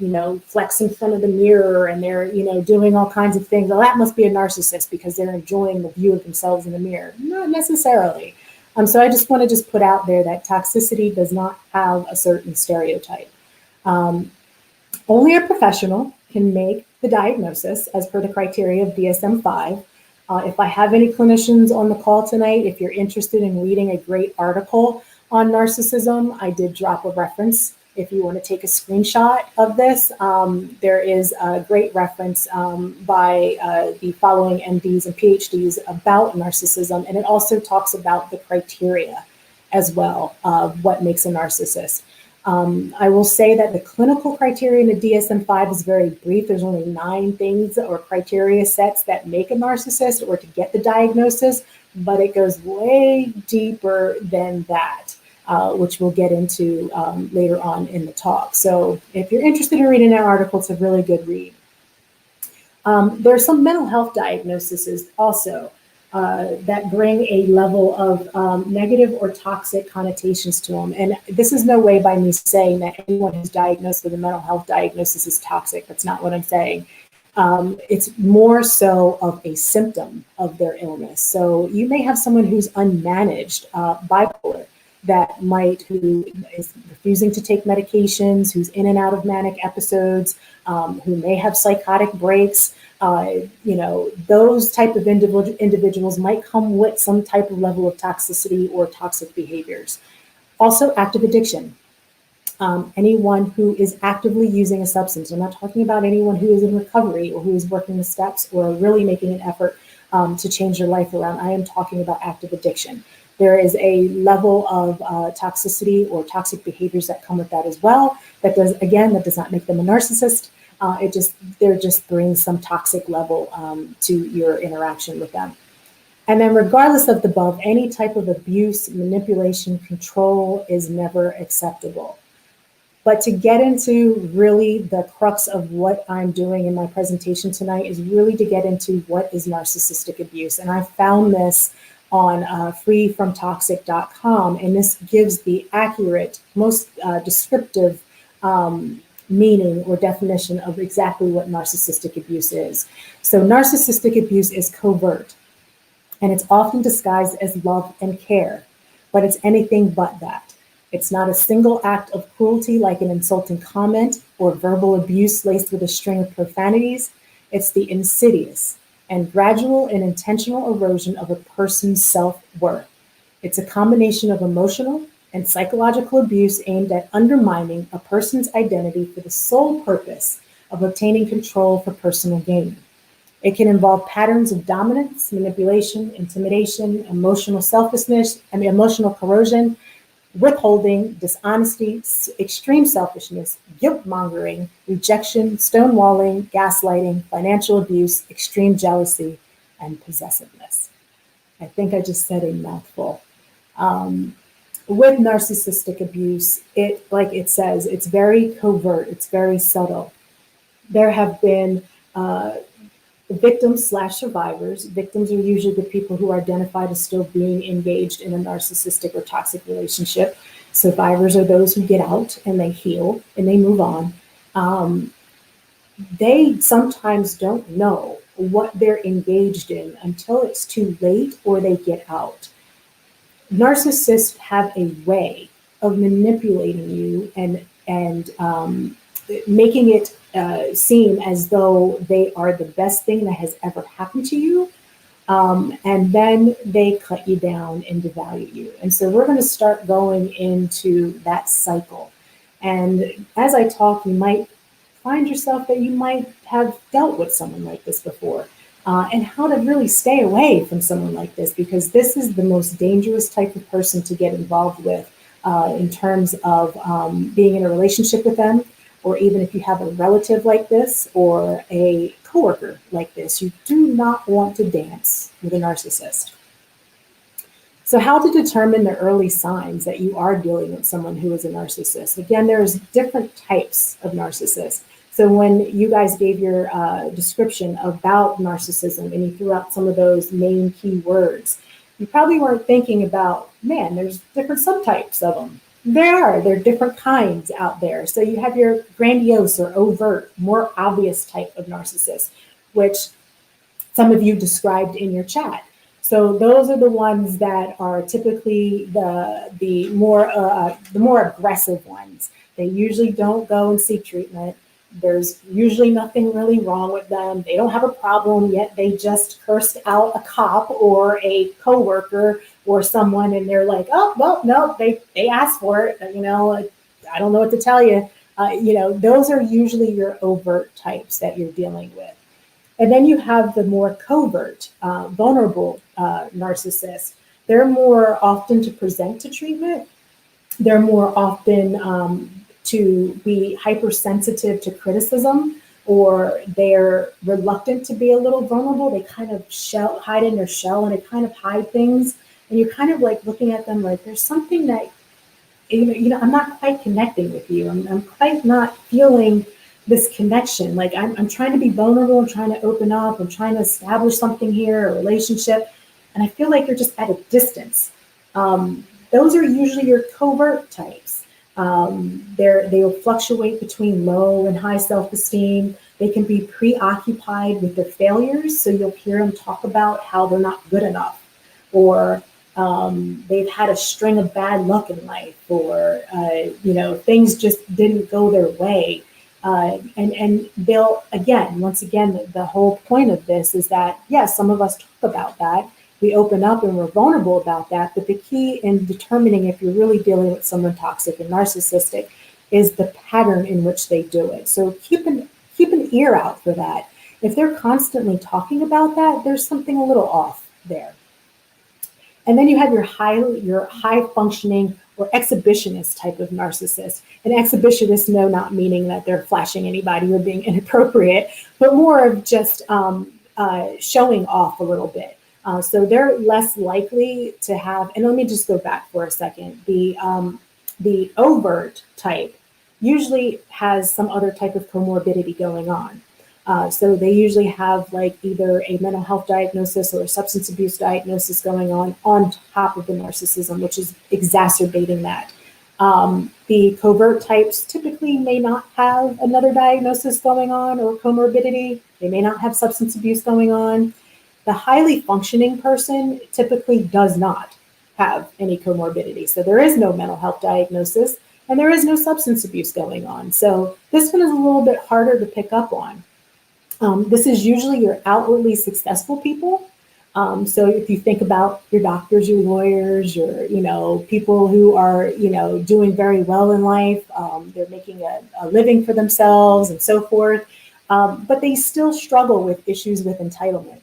flex in front of the mirror and they're, doing all kinds of things. Well, that must be a narcissist because they're enjoying the view of themselves in the mirror. Not necessarily. So I just want to put out there that toxicity does not have a certain stereotype. Only a professional can make the diagnosis as per the criteria of DSM-5. If I have any clinicians on the call tonight, if you're interested in reading a great article on narcissism, I did drop a reference. If you want to take a screenshot of this, there is a great reference by the following MDs and PhDs about narcissism, and it also talks about the criteria as well of what makes a narcissist. I will say that the clinical criteria in the DSM-5 is very brief. There's only 9 things or criteria sets that make a narcissist or to get the diagnosis, but it goes way deeper than that, which we'll get into later on in the talk. So if you're interested in reading that article, it's a really good read. There's some mental health diagnoses also that bring a level of negative or toxic connotations to them. And this is no way by me saying that anyone who's diagnosed with a mental health diagnosis is toxic. That's not what I'm saying. It's more so of a symptom of their illness. So you may have someone who's unmanaged, bipolar, who is refusing to take medications, who's in and out of manic episodes, who may have psychotic breaks. Those type of individuals might come with some type of level of toxicity or toxic behaviors. Also, active addiction. Anyone who is actively using a substance. I'm not talking about anyone who is in recovery or who is working the steps or really making an effort to change their life around. I am talking about active addiction. There is a level of toxicity or toxic behaviors that come with that as well. That does not make them a narcissist. They're just bringing some toxic level to your interaction with them. And then regardless of the above, any type of abuse, manipulation, control is never acceptable. But to get into really the crux of what I'm doing in my presentation tonight is really to get into what is narcissistic abuse. And I found this on freefromtoxic.com, and this gives the accurate, most descriptive meaning or definition of exactly what narcissistic abuse is. So narcissistic abuse is covert, and it's often disguised as love and care, but it's anything but that. It's not a single act of cruelty like an insulting comment or verbal abuse laced with a string of profanities. It's the insidious and gradual and intentional erosion of a person's self-worth. It's a combination of emotional and psychological abuse aimed at undermining a person's identity for the sole purpose of obtaining control for personal gain. It can involve patterns of dominance, manipulation, intimidation, emotional selfishness, emotional corrosion, withholding, dishonesty, extreme selfishness, guilt mongering, rejection, stonewalling, gaslighting, financial abuse, extreme jealousy, and possessiveness. I think I just said a mouthful. Um, with narcissistic abuse, like it says, it's very covert, it's very subtle. There have been victims slash survivors. Victims are usually the people who are identified as still being engaged in a narcissistic or toxic relationship. Survivors are those who get out and they heal and they move on. Um, they sometimes don't know what they're engaged in until it's too late or they get out. Narcissists have a way of manipulating you and making it seem as though they are the best thing that has ever happened to you. And then they cut you down and devalue you. And so we're going to start going into that cycle. And as I talk, you might find yourself that you might have dealt with someone like this before. And how to really stay away from someone like this, because this is the most dangerous type of person to get involved with in terms of being in a relationship with them, or even if you have a relative like this or a coworker like this. You do not want to dance with a narcissist. So, how to determine the early signs that you are dealing with someone who is a narcissist? Again, there's different types of narcissists. So, when you guys gave your description about narcissism and you threw out some of those main key words, you probably weren't thinking about, man, there's different subtypes of them. There are different kinds out there. So, you have your grandiose or overt, more obvious type of narcissist, which some of you described in your chat. So those are the ones that are typically the more aggressive ones. They usually don't go and seek treatment. There's usually nothing really wrong with them. They don't have a problem, yet they just cursed out a cop or a coworker or someone, and they're like, oh well, no, they asked for it. I don't know what to tell you. Those are usually your overt types that you're dealing with. And then you have the more covert, vulnerable narcissists. They're more often to present to treatment. They're more often to be hypersensitive to criticism, or they're reluctant to be a little vulnerable. They kind of hide in their shell and they kind of hide things. And you're kind of like looking at them like there's something that, I'm not quite connecting with you. I'm quite not feeling this connection. Like I'm trying to be vulnerable, I'm trying to open up, I'm trying to establish something here, a relationship, and I feel like you're just at a distance. Those are usually your covert types. They will fluctuate between low and high self-esteem. They can be preoccupied with their failures, so you'll hear them talk about how they're not good enough, or they've had a string of bad luck in life, or things just didn't go their way. And they'll, once again, the whole point of this is that, yes, some of us talk about that. We open up and we're vulnerable about that. But the key in determining if you're really dealing with someone toxic and narcissistic is the pattern in which they do it. So keep an ear out for that. If they're constantly talking about that, there's something a little off there. And then you have your high functioning or exhibitionist type of narcissist. And exhibitionist, no, not meaning that they're flashing anybody or being inappropriate, but more of just showing off a little bit. So they're less likely to have, and let me just go back for a second. The overt type usually has some other type of comorbidity going on. So they usually have like either a mental health diagnosis or a substance abuse diagnosis going on top of the narcissism, which is exacerbating that. The covert types typically may not have another diagnosis going on or comorbidity. They may not have substance abuse going on. The highly functioning person typically does not have any comorbidity. So there is no mental health diagnosis and there is no substance abuse going on. So this one is a little bit harder to pick up on. This is usually your outwardly successful people. So if you think about your doctors, your lawyers, your people who are doing very well in life, they're making a living for themselves and so forth, but they still struggle with issues with entitlement.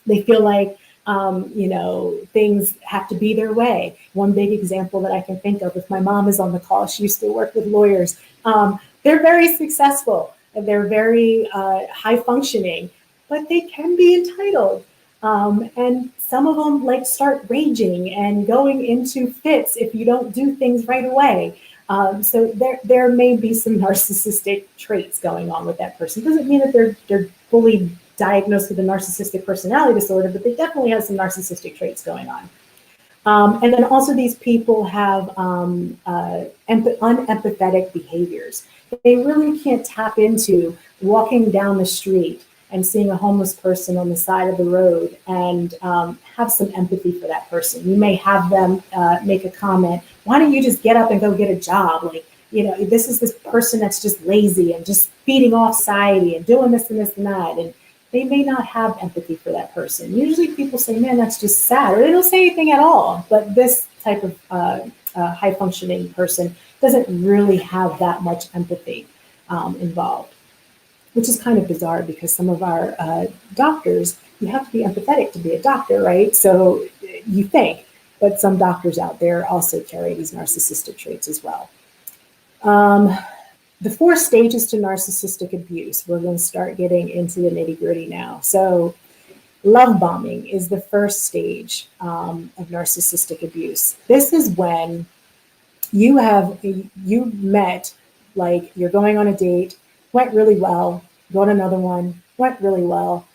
They feel like Things have to be their way. One big example that I can think of, if my mom is on the call, she used to work with lawyers. They're very successful and they're very high functioning, but they can be entitled. And some of them like start raging and going into fits if you don't do things right away. So there may be some narcissistic traits going on with that person. Doesn't mean that they're fully diagnosed with a narcissistic personality disorder, but they definitely have some narcissistic traits going on. And then also these people have unempathetic behaviors. They really can't tap into walking down the street and seeing a homeless person on the side of the road and have some empathy for that person. You may have them make a comment, why don't you just get up and go get a job? Like, this is this person that's just lazy and just feeding off society and doing this and this and that. And they may not have empathy for that person. Usually people say, man, that's just sad, or they don't say anything at all. But this type of high functioning person doesn't really have that much empathy involved, which is kind of bizarre because some of our doctors, you have to be empathetic to be a doctor, right? So you think, but some doctors out there also carry these narcissistic traits as well. The 4 stages to narcissistic abuse. We're going to start getting into the nitty gritty now. So love bombing is the first stage of narcissistic abuse. This is when you met, like you're going on a date, went really well, go on another one, went really well,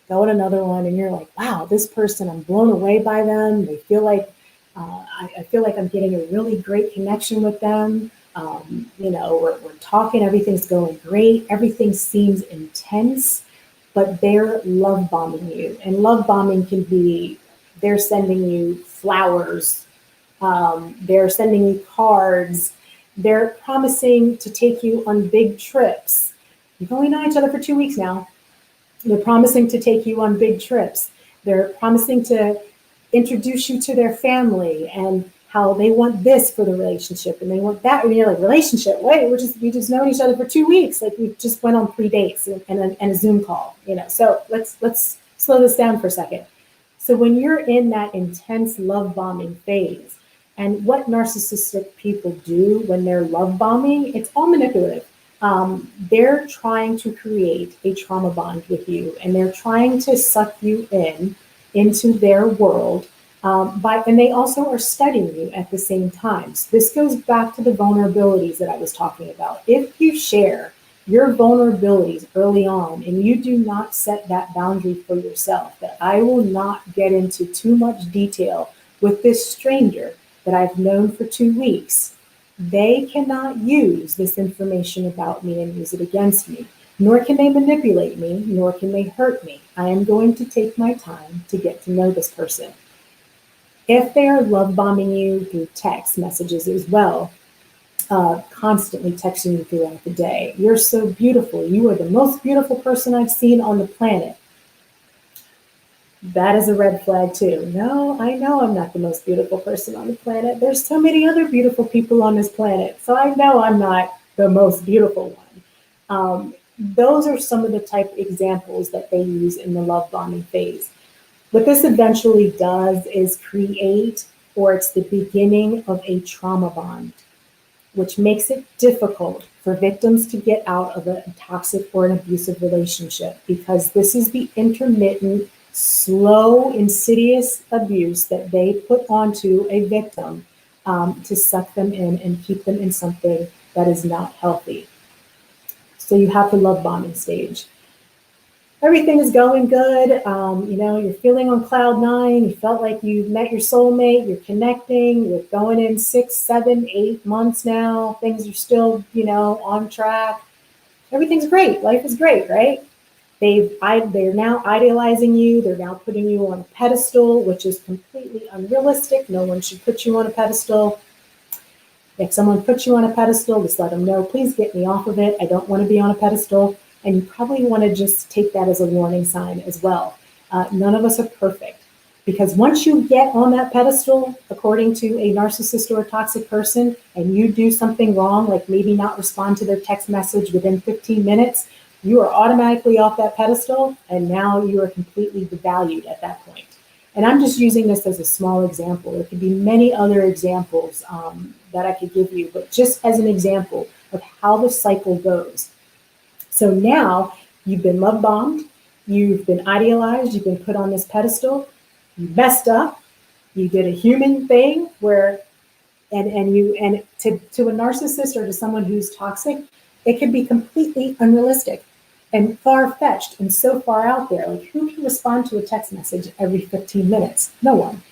go on another one, and you're like, wow, this person, I'm blown away by them. They feel like, I feel like I'm getting a really great connection with them. We're talking, everything's going great, everything seems intense, but they're love bombing you. And love bombing can be, they're sending you flowers, they're sending you cards, they're promising to take you on big trips. You've only known each other for 2 weeks now. They're promising to take you on big trips. They're promising to introduce you to their family and how they want this for the relationship and they want that. And you're like, relationship? Wait, we just known each other for 2 weeks. Like we just went on 3 dates and a Zoom call, So let's slow this down for a second. So when you're in that intense love bombing phase, and what narcissistic people do when they're love bombing, it's all manipulative. They're trying to create a trauma bond with you, and they're trying to suck you into their world. And they also are studying you at the same time. So this goes back to the vulnerabilities that I was talking about. If you share your vulnerabilities early on and you do not set that boundary for yourself, that I will not get into too much detail with this stranger that I've known for 2 weeks, they cannot use this information about me and use it against me, nor can they manipulate me, nor can they hurt me. I am going to take my time to get to know this person. If they are love bombing you through text messages as well, constantly texting you throughout the day, you're so beautiful, you are the most beautiful person I've seen on the planet. That is a red flag too. No, I know I'm not the most beautiful person on the planet. There's so many other beautiful people on this planet. So I know I'm not the most beautiful one. Those are some of the type of examples that they use in the love bombing phase. What this eventually does is create, or it's the beginning of a trauma bond, which makes it difficult for victims to get out of a toxic or an abusive relationship, because this is the intermittent, slow, insidious abuse that they put onto a victim to suck them in and keep them in something that is not healthy. So you have the love bombing stage. Everything is going good. You're feeling on cloud 9. You felt like you met your soulmate. You're connecting. You're going in 6, 7, 8 months now. Things are still, on track. Everything's great. Life is great, right? They're now idealizing you. They're now putting you on a pedestal, which is completely unrealistic. No one should put you on a pedestal. If someone puts you on a pedestal, just let them know, please get me off of it. I don't want to be on a pedestal. And you probably want to just take that as a warning sign as well. None of us are perfect, because once you get on that pedestal, according to a narcissist or a toxic person, and you do something wrong, like maybe not respond to their text message within 15 minutes, you are automatically off that pedestal, and now you are completely devalued at that point. And I'm just using this as a small example. There could be many other examples that I could give you, but just as an example of how the cycle goes. So now you've been love bombed, you've been idealized, you've been put on this pedestal, you messed up, you did a human thing where and to a narcissist or to someone who's toxic, it can be completely unrealistic and far-fetched and so far out there. Like, who can respond to a text message every 15 minutes? No one.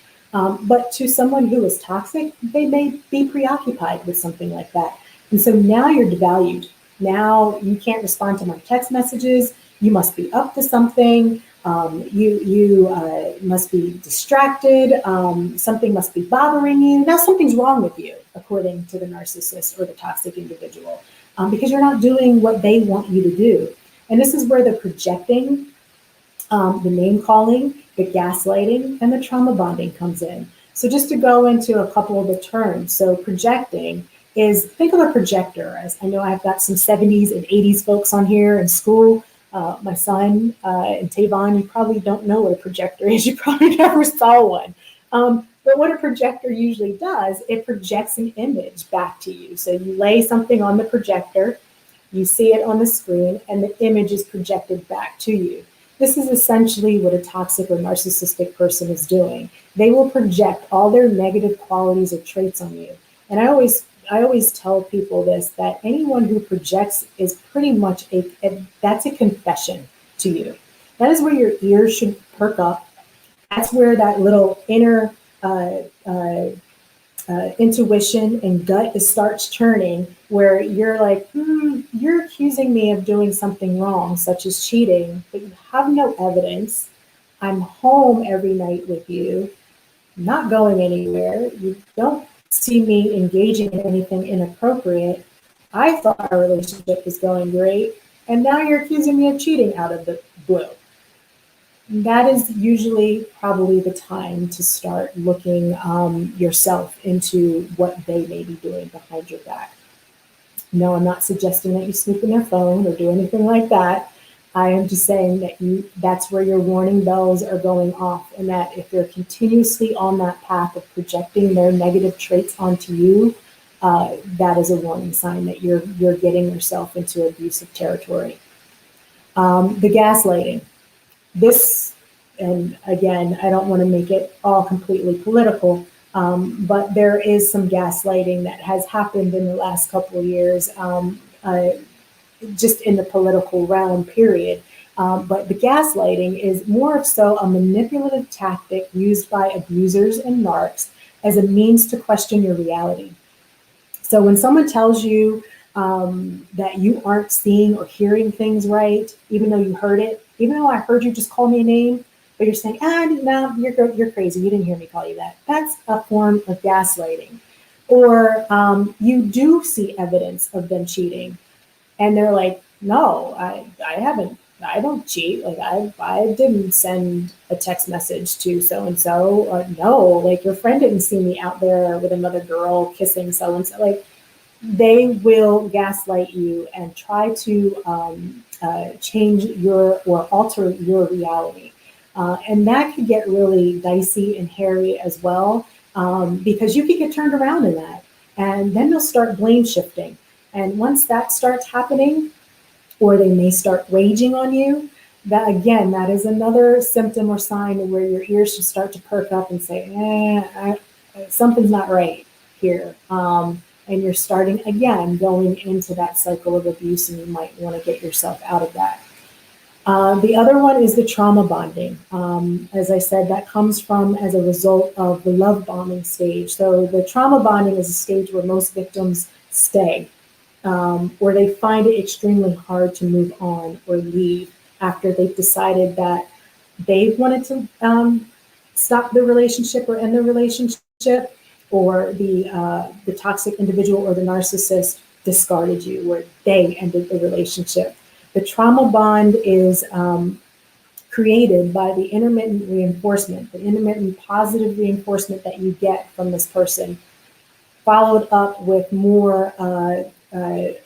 But to someone who is toxic, they may be preoccupied with something like that. And so now you're devalued. Now you can't respond to my text messages. You must be up to something. You must be distracted. Something must be bothering you. Now something's wrong with you, according to the narcissist or the toxic individual, because you're not doing what they want you to do. And this is where the projecting, the name calling, the gaslighting, and the trauma bonding comes in. So just to go into a couple of the terms. So projecting is, think of a projector. As I know I've got some 70s and 80s folks on here in school. My son and Tavon, you probably don't know what a projector is. You probably never saw one. But what a projector usually does, it projects an image back to you. So you lay something on the projector, you see it on the screen, and the image is projected back to you. This is essentially what a toxic or narcissistic person is doing. They will project all their negative qualities or traits on you. And I always tell people this, that anyone who projects is pretty much that's a confession to you. That is where your ears should perk up. That's where that little inner intuition and gut starts turning, where you're like, you're accusing me of doing something wrong, such as cheating, but you have no evidence. I'm home every night with you, not going anywhere. You don't see me engaging in anything inappropriate. I thought our relationship was going great, and now you're accusing me of cheating out of the blue. That is usually probably the time to start looking yourself into what they may be doing behind your back. No, I'm not suggesting that you snoop in their phone or do anything like that. I am just saying that that's where your warning bells are going off, and that if they're continuously on that path of projecting their negative traits onto you, that is a warning sign that you're getting yourself into abusive territory. The gaslighting. This, and again, I don't want to make it all completely political, but there is some gaslighting that has happened in the last couple of years, just in the political realm, period. But the gaslighting is more so a manipulative tactic used by abusers and narcs as a means to question your reality. So when someone tells you that you aren't seeing or hearing things right, even though you heard it, even though I heard you just call me a name, but you're saying, no, you're crazy. You didn't hear me call you that. That's a form of gaslighting. Or you do see evidence of them cheating, and they're like, no, I haven't. I don't cheat. Like I didn't send a text message to so and so. No, like your friend didn't see me out there with another girl kissing so and so. Like, they will gaslight you and try to change your or alter your reality. And that could get really dicey and hairy as well, because you could get turned around in that. And then they'll start blame shifting. And once that starts happening, or they may start raging on you, that is another symptom or sign where your ears should start to perk up and say, something's not right here. And you're starting again going into that cycle of abuse, and you might want to get yourself out of that. The other one is the trauma bonding. As I said, that comes from as a result of the love bombing stage. So the trauma bonding is a stage where most victims stay, or they find it extremely hard to move on or leave after they've decided that they wanted to stop the relationship or end the relationship, or the toxic individual or the narcissist discarded you, or they ended the relationship. The trauma bond is created by the intermittent reinforcement, the intermittent positive reinforcement that you get from this person, followed up with more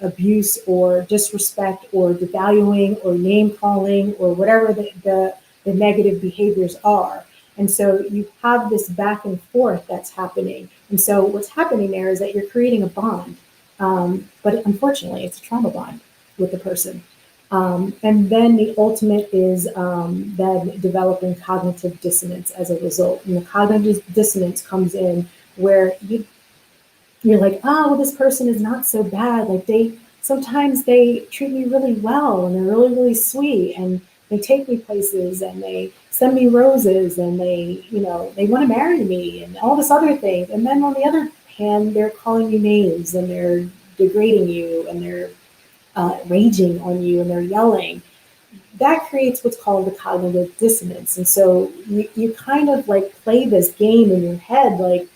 abuse or disrespect or devaluing or name calling or whatever the negative behaviors are. And so you have this back and forth that's happening. And so what's happening there is that you're creating a bond. But unfortunately, it's a trauma bond with the person. And then the ultimate is then developing cognitive dissonance as a result. And the cognitive dissonance comes in where you're like, oh, well, this person is not so bad. Like sometimes they treat me really well and they're really, really sweet and they take me places and they send me roses and they want to marry me and all this other thing. And then on the other hand, they're calling you names and they're degrading you and they're raging on you and they're yelling. That creates what's called the cognitive dissonance. And so you kind of like play this game in your head, like,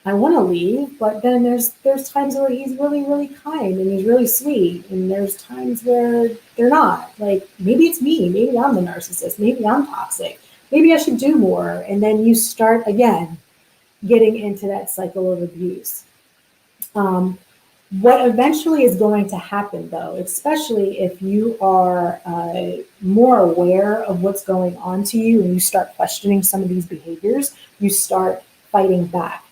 I want to leave, but then there's times where he's really, really kind and he's really sweet, and there's times where they're not. Like maybe it's me, maybe I'm the narcissist, maybe I'm toxic, maybe I should do more, and then you start again getting into that cycle of abuse. What eventually is going to happen, though, especially if you are more aware of what's going on to you and you start questioning some of these behaviors, you start fighting back.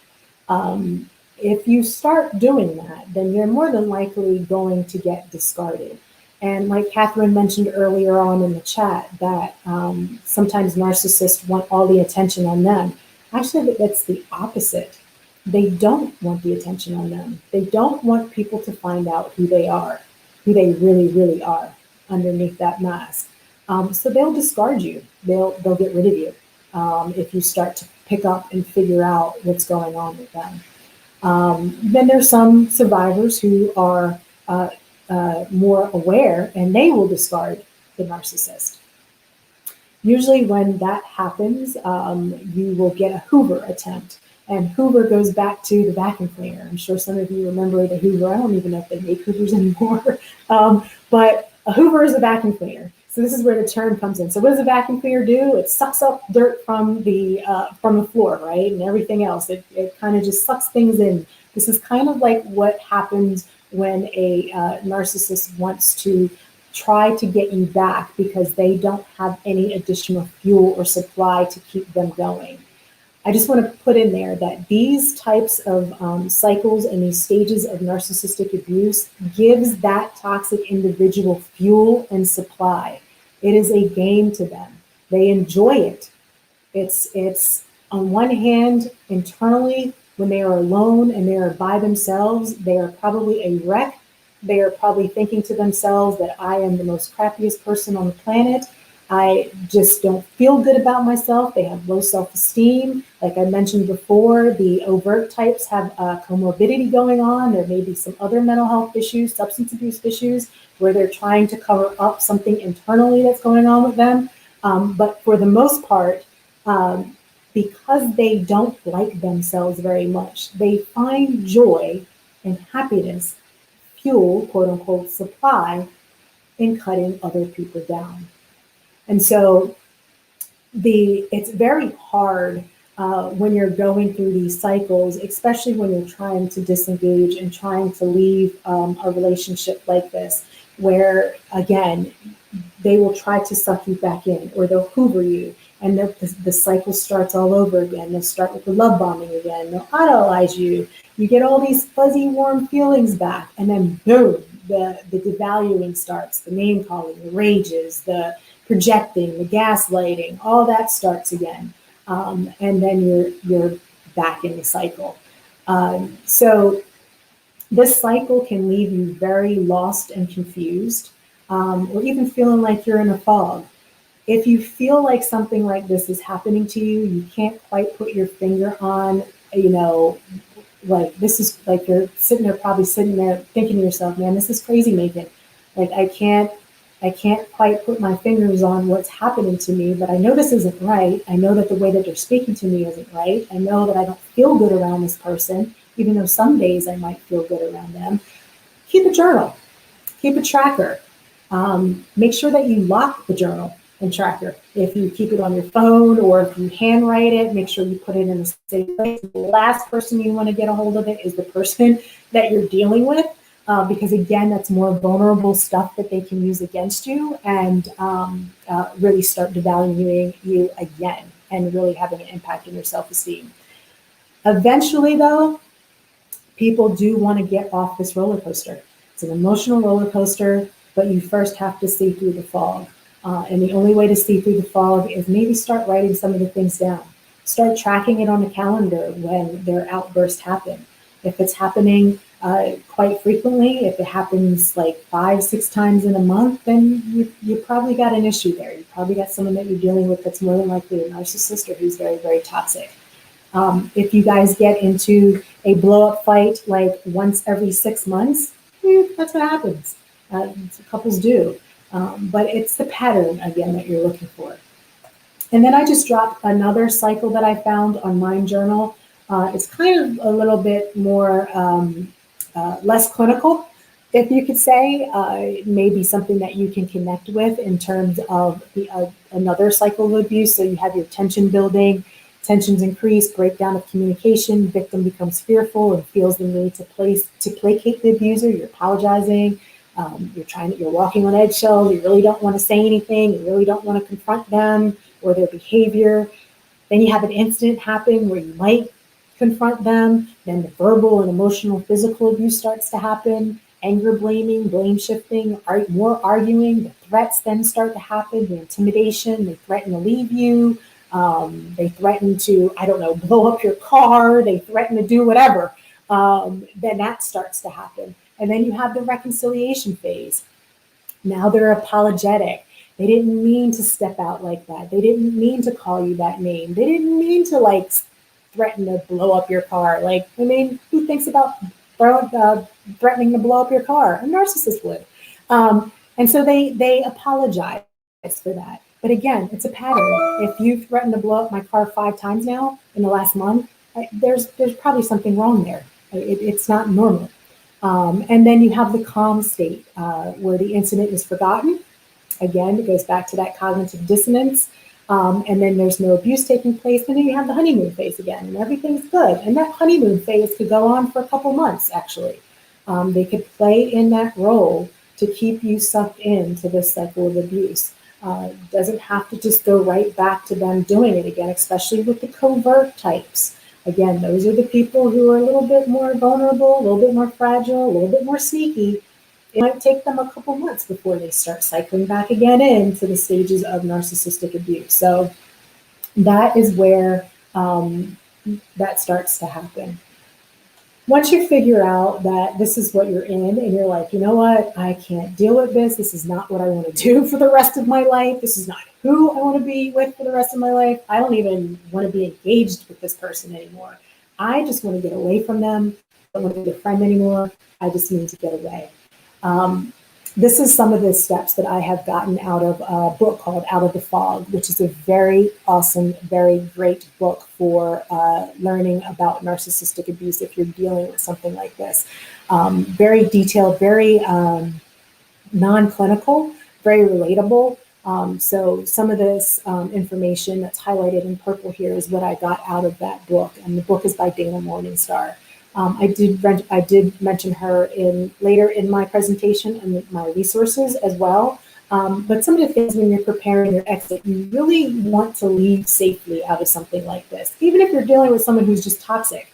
If you start doing that, then you're more than likely going to get discarded. And like Catherine mentioned earlier on in the chat, that sometimes narcissists want all the attention on them. Actually, that's the opposite. They don't want the attention on them. They don't want people to find out who they are, who they really, really are underneath that mask. So they'll discard you. They'll get rid of you if you start to pick up and figure out what's going on with them. Then there's some survivors who are more aware and they will discard the narcissist. Usually when that happens, you will get a Hoover attempt. And Hoover goes back to the vacuum cleaner. I'm sure some of you remember the Hoover. I don't even know if they make Hoovers anymore. But a Hoover is a vacuum cleaner. So this is where the term comes in. So what does a vacuum cleaner do? It sucks up dirt from the floor, right? And everything else. It kind of just sucks things in. This is kind of like what happens when a narcissist wants to try to get you back because they don't have any additional fuel or supply to keep them going. I just want to put in there that these types of cycles and these stages of narcissistic abuse gives that toxic individual fuel and supply. It is a game to them. They enjoy it. It's on one hand, internally, when they are alone and they are by themselves, they are probably a wreck. They are probably thinking to themselves that I am the most crappiest person on the planet. I just don't feel good about myself. They have low self-esteem. Like I mentioned before, the overt types have a comorbidity going on. There may be some other mental health issues, substance abuse issues, where they're trying to cover up something internally that's going on with them. But for the most part, because they don't like themselves very much, they find joy and happiness, fuel, quote unquote, supply, in cutting other people down. And so it's very hard when you're going through these cycles, especially when you're trying to disengage and trying to leave a relationship like this, where, again, they will try to suck you back in or they'll hoover you. And the cycle starts all over again. They'll start with the love bombing again. They'll idolize you. You get all these fuzzy, warm feelings back. And then boom, the devaluing starts, the name calling, the rages, the projecting, the gaslighting, all that starts again. And then you're back in the cycle. So this cycle can leave you very lost and confused, or even feeling like you're in a fog. If you feel like something like this is happening to you, you can't quite put your finger on, like this is like you're probably sitting there thinking to yourself, man, this is crazy making. Like I can't quite put my fingers on what's happening to me, but I know this isn't right. I know that the way that they're speaking to me isn't right. I know that I don't feel good around this person, even though some days I might feel good around them. Keep a journal, keep a tracker. Make sure that you lock the journal and tracker. If you keep it on your phone or if you handwrite it, make sure you put it in a safe place. The last person you want to get a hold of it is the person that you're dealing with, because again, that's more vulnerable stuff that they can use against you and really start devaluing you again. and really having an impact on your self-esteem. Eventually, though, people do want to get off this roller coaster. It's an emotional roller coaster, but you first have to see through the fog. And the only way to see through the fog is maybe start writing some of the things down. Start tracking it on the calendar when their outbursts happen. If it's happening quite frequently, if it happens like 5, 6 times in a month, then you probably got an issue there. You probably got someone that you're dealing with that's more than likely a narcissist or who's very, very toxic. If you guys get into a blow up fight like once every 6 months, that's what happens. Couples do. But it's the pattern, again, that you're looking for. And then I just dropped another cycle that I found on Mind Journal. It's kind of a little bit more less clinical, if you could say. Maybe something that you can connect with in terms of another cycle of abuse. So you have your tension building, tensions increase, breakdown of communication, victim becomes fearful and feels the need to placate the abuser. You're apologizing. You're walking on eggshells. You really don't want to say anything. You really don't want to confront them or their behavior. Then you have an incident happen where you might confront them. Then the verbal and emotional, physical abuse starts to happen. Anger, blaming, blame shifting, more arguing. The threats then start to happen. The intimidation. They threaten to leave you. They threaten to, I don't know, blow up your car. They threaten to do whatever. Then that starts to happen. And then you have the reconciliation phase. Now they're apologetic. They didn't mean to step out like that. They didn't mean to call you that name. They didn't mean to like threaten to blow up your car. Like, I mean, who thinks about threatening to blow up your car? A narcissist would. And so they apologize for that. But again, it's a pattern. If you've threatened to blow up my car 5 times now in the last month, there's probably something wrong there. It's not normal. And then you have the calm state where the incident is forgotten. Again, it goes back to that cognitive dissonance. And then there's no abuse taking place. And then you have the honeymoon phase again, and everything's good. And that honeymoon phase could go on for a couple months, actually. They could play in that role to keep you sucked into this cycle of abuse. Doesn't have to just go right back to them doing it again, especially with the covert types. Again, those are the people who are a little bit more vulnerable, a little bit more fragile, a little bit more sneaky. It might take them a couple months before they start cycling back again into the stages of narcissistic abuse. So that is where that starts to happen. Once you figure out that this is what you're in and you're like, you know what, I can't deal with this. This is not what I want to do for the rest of my life. This is not who I want to be with for the rest of my life. I don't even want to be engaged with this person anymore. I just want to get away from them. I don't want to be a friend anymore. I just need to get away. This is some of the steps that I have gotten out of a book called Out of the Fog, which is a very awesome, very great book for learning about narcissistic abuse if you're dealing with something like this. Very detailed, very non-clinical, very relatable. So some of this information that's highlighted in purple here is what I got out of that book, and the book is by Dana Morningstar. I did mention her later in my presentation and my resources as well. But some of the things when you're preparing your exit, you really want to leave safely out of something like this. Even if you're dealing with someone who's just toxic,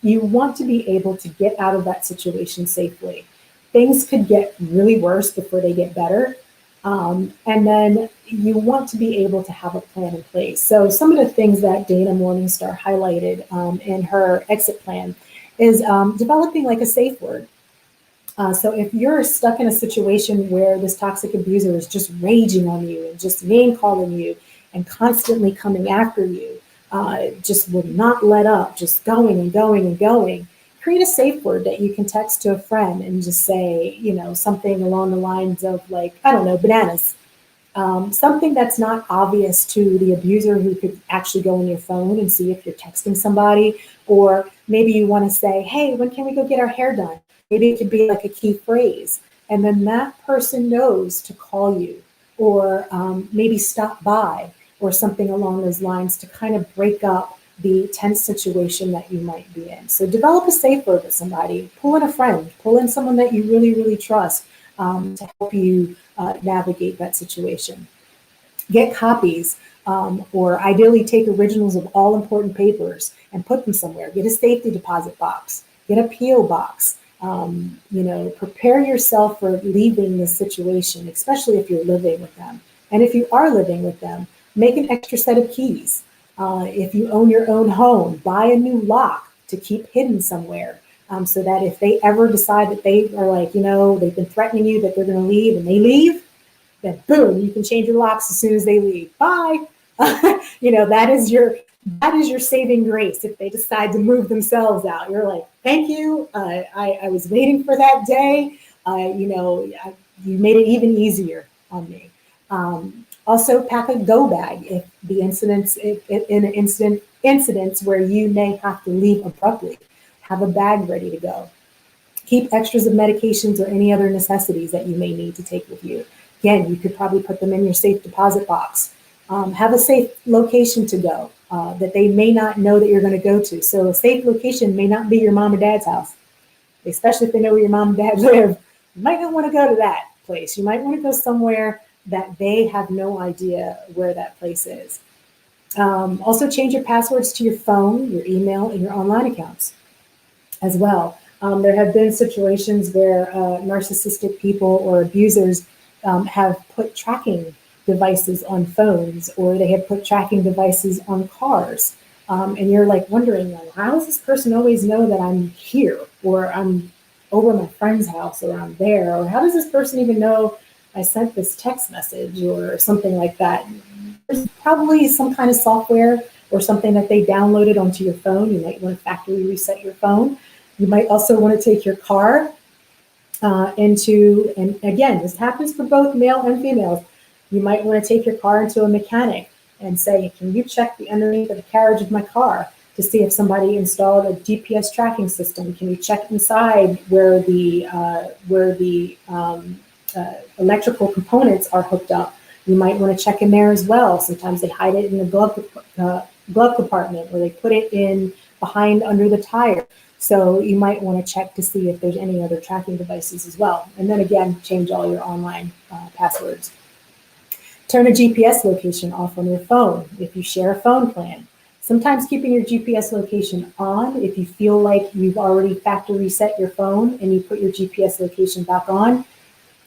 you want to be able to get out of that situation safely. Things could get really worse before they get better. And then you want to be able to have a plan in place. So some of the things that Dana Morningstar highlighted in her exit plan is developing like a safe word. So if you're stuck in a situation where this toxic abuser is just raging on you and just name calling you and constantly coming after you, just will not let up, just going and going and going, create a safe word that you can text to a friend and just say, you know, something along the lines of like, I don't know, bananas. Something that's not obvious to the abuser who could actually go on your phone and see if you're texting somebody. Or maybe you want to say, hey, when can we go get our hair done? Maybe it could be like a key phrase. And then that person knows to call you or maybe stop by or something along those lines to kind of break up the tense situation that you might be in. So develop a safe word with somebody. Pull in a friend. Pull in someone that you really, really trust to help you navigate that situation. Get copies, or ideally take originals of all important papers and put them somewhere. Get a safety deposit box, get a PO box. Prepare yourself for leaving this situation, especially if you're living with them. And if you are living with them, make an extra set of keys. If you own your own home, buy a new lock to keep hidden somewhere, so that if they ever decide that they are like, they've been threatening you that they're going to leave and they leave, then boom, you can change your locks as soon as they leave. Bye. That is your saving grace. If they decide to move themselves out, you're like, thank you. I was waiting for that day. You made it even easier on me. Also, pack a go bag if the incidents where you may have to leave abruptly. Have a bag ready to go. Keep extras of medications or any other necessities that you may need to take with you. Again, you could probably put them in your safe deposit box. Have a safe location to go that they may not know that you're going to go to. So a safe location may not be your mom or dad's house, especially if they know where your mom and dad live. You might not want to go to that place. You might want to go somewhere that they have no idea where that place is. Also, change your passwords to your phone, your email, and your online accounts as well. There have been situations where narcissistic people or abusers have put tracking devices on phones, or they have put tracking devices on cars. And you're like wondering, how does this person always know that I'm here, or I'm over my friend's house, or I'm there, or how does this person even know I sent this text message or something like that? There's probably some kind of software or something that they downloaded onto your phone. You might want to factory reset your phone. You might also want to take your car and again, this happens for both male and females. You might want to take your car into a mechanic and say, can you check the underneath of the carriage of my car to see if somebody installed a GPS tracking system? Can you check inside where the electrical components are hooked up? You might want to check in there as well. Sometimes they hide it in the glove compartment, or they put it in behind under the tire. So you might want to check to see if there's any other tracking devices as well. And then again, change all your online passwords. Turn a GPS location off on your phone if you share a phone plan. Sometimes keeping your GPS location on, if you feel like you've already factory reset your phone and you put your GPS location back on,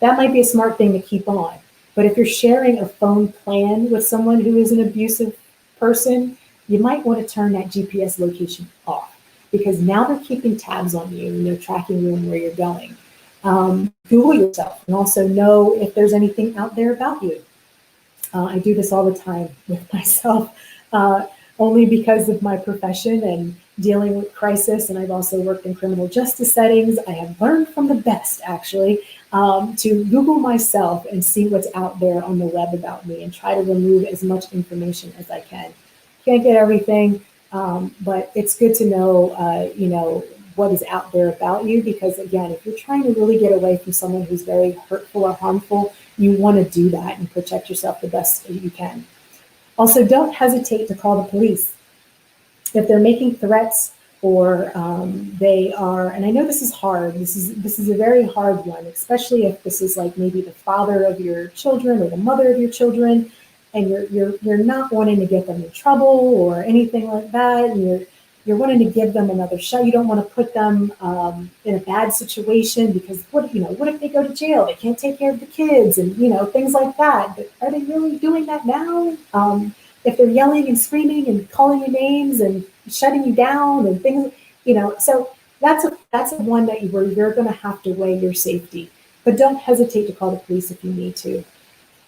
that might be a smart thing to keep on. But if you're sharing a phone plan with someone who is an abusive person, you might want to turn that GPS location off, because now they're keeping tabs on you and they're tracking you and where you're going. Google yourself and also know if there's anything out there about you. I do this all the time with myself, only because of my profession and dealing with crisis. And I've also worked in criminal justice settings. I have learned from the best, actually, to Google myself and see what's out there on the web about me and try to remove as much information as I can. Can't get everything, but it's good to know, what is out there about you, because again, if you're trying to really get away from someone who's very hurtful or harmful, you want to do that and protect yourself the best you can. Also, don't hesitate to call the police. If they're making threats, or they are, and I know this is hard, this is a very hard one, especially if this is like maybe the father of your children or the mother of your children, and you're not wanting to get them in trouble or anything like that, and you're wanting to give them another shot. You don't want to put them in a bad situation, because what if they go to jail? They can't take care of the kids, and things like that. But are they really doing that now? If they're yelling and screaming and calling you names and shutting you down and things, so that's one that where you're going to have to weigh your safety. But don't hesitate to call the police if you need to.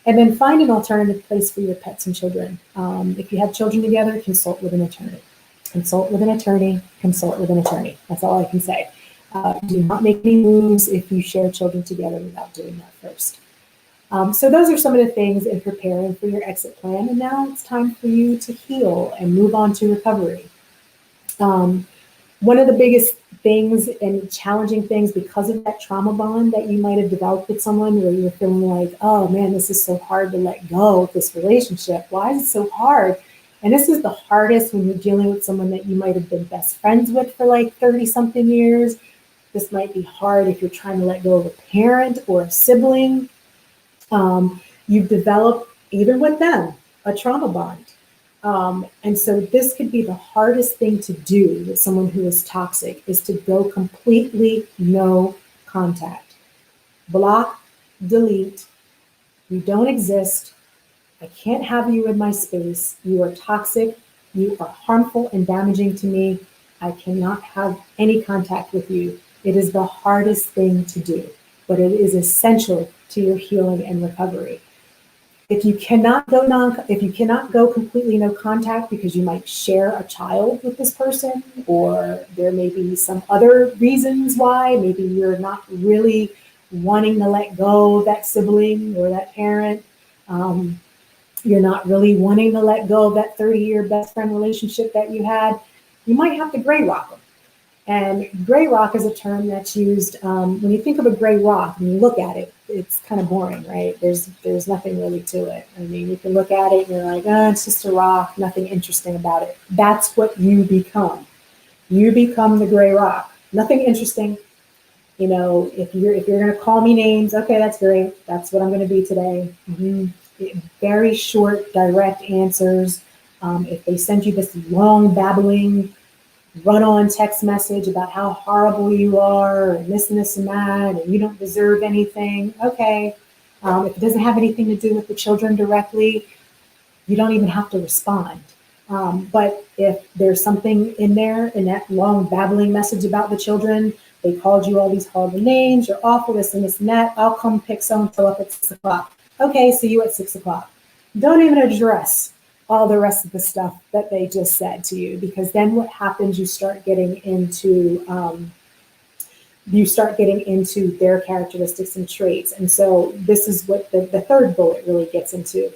And then find an alternative place for your pets and children. If you have children together, consult with an attorney. Consult with an attorney, consult with an attorney. That's all I can say. Do not make any moves if you share children together without doing that first. So those are some of the things in preparing for your exit plan. And now it's time for you to heal and move on to recovery. One of the biggest things and challenging things, because of that trauma bond that you might have developed with someone, where you're feeling like, oh man, this is so hard to let go of this relationship. Why is it so hard? And this is the hardest when you're dealing with someone that you might have been best friends with for like 30 something years. This might be hard if you're trying to let go of a parent or a sibling. You've developed even with them, a trauma bond. And so this could be the hardest thing to do with someone who is toxic, is to go completely no contact. Block, delete, you don't exist. I can't have you in my space. You are toxic. You are harmful and damaging to me. I cannot have any contact with you. It is the hardest thing to do, but it is essential to your healing and recovery. If you cannot go completely no contact because you might share a child with this person, or there may be some other reasons why, maybe you're not really wanting to let go of that sibling or that parent. You're not really wanting to let go of that 30-year best friend relationship that you had, you might have to gray rock them. And gray rock is a term that's used when you think of a gray rock and you look at it, it's kind of boring, right? There's nothing really to it. I mean, you can look at it and you're like, oh, it's just a rock, nothing interesting about it. That's what you become. You become the gray rock. Nothing interesting. You know, if you're going to call me names, okay, that's great. That's what I'm going to be today. Mm-hmm. Very short, direct answers. If they send you this long babbling run-on text message about how horrible you are, and this and this and that, and you don't deserve anything, okay. If it doesn't have anything to do with the children directly, you don't even have to respond. But if there's something in there, in that long babbling message about the children, they called you all these horrible names, you're awful, this and this and that, I'll come pick so-and-so up at 6 o'clock. Okay, see you at 6 o'clock. Don't even address all the rest of the stuff that they just said to you, because then what happens, you start getting into their characteristics and traits. And so this is what the third bullet really gets into.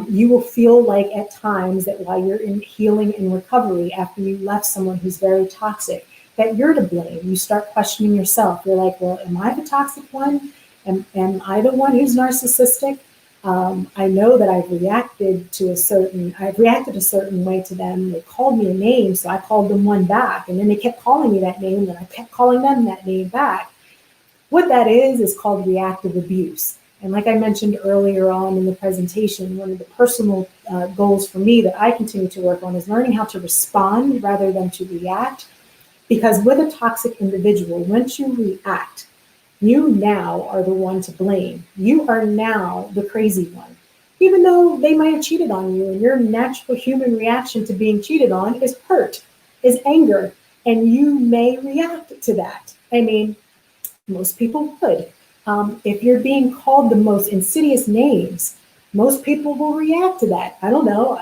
You will feel like at times that while you're in healing and recovery, after you left someone who's very toxic, that you're to blame. You start questioning yourself. You're like, well, am I the toxic one? Am I the one who's narcissistic? I know that I've reacted a certain way to them. They called me a name, so I called them one back. And then they kept calling me that name, and I kept calling them that name back. What that is called reactive abuse. And like I mentioned earlier on in the presentation, one of the personal goals for me that I continue to work on is learning how to respond rather than to react. Because with a toxic individual, once you react, you now are the one to blame. You are now the crazy one. Even though they might have cheated on you, and your natural human reaction to being cheated on is hurt, is anger, and you may react to that. I mean, most people would. If you're being called the most insidious names, most people will react to that. I don't know.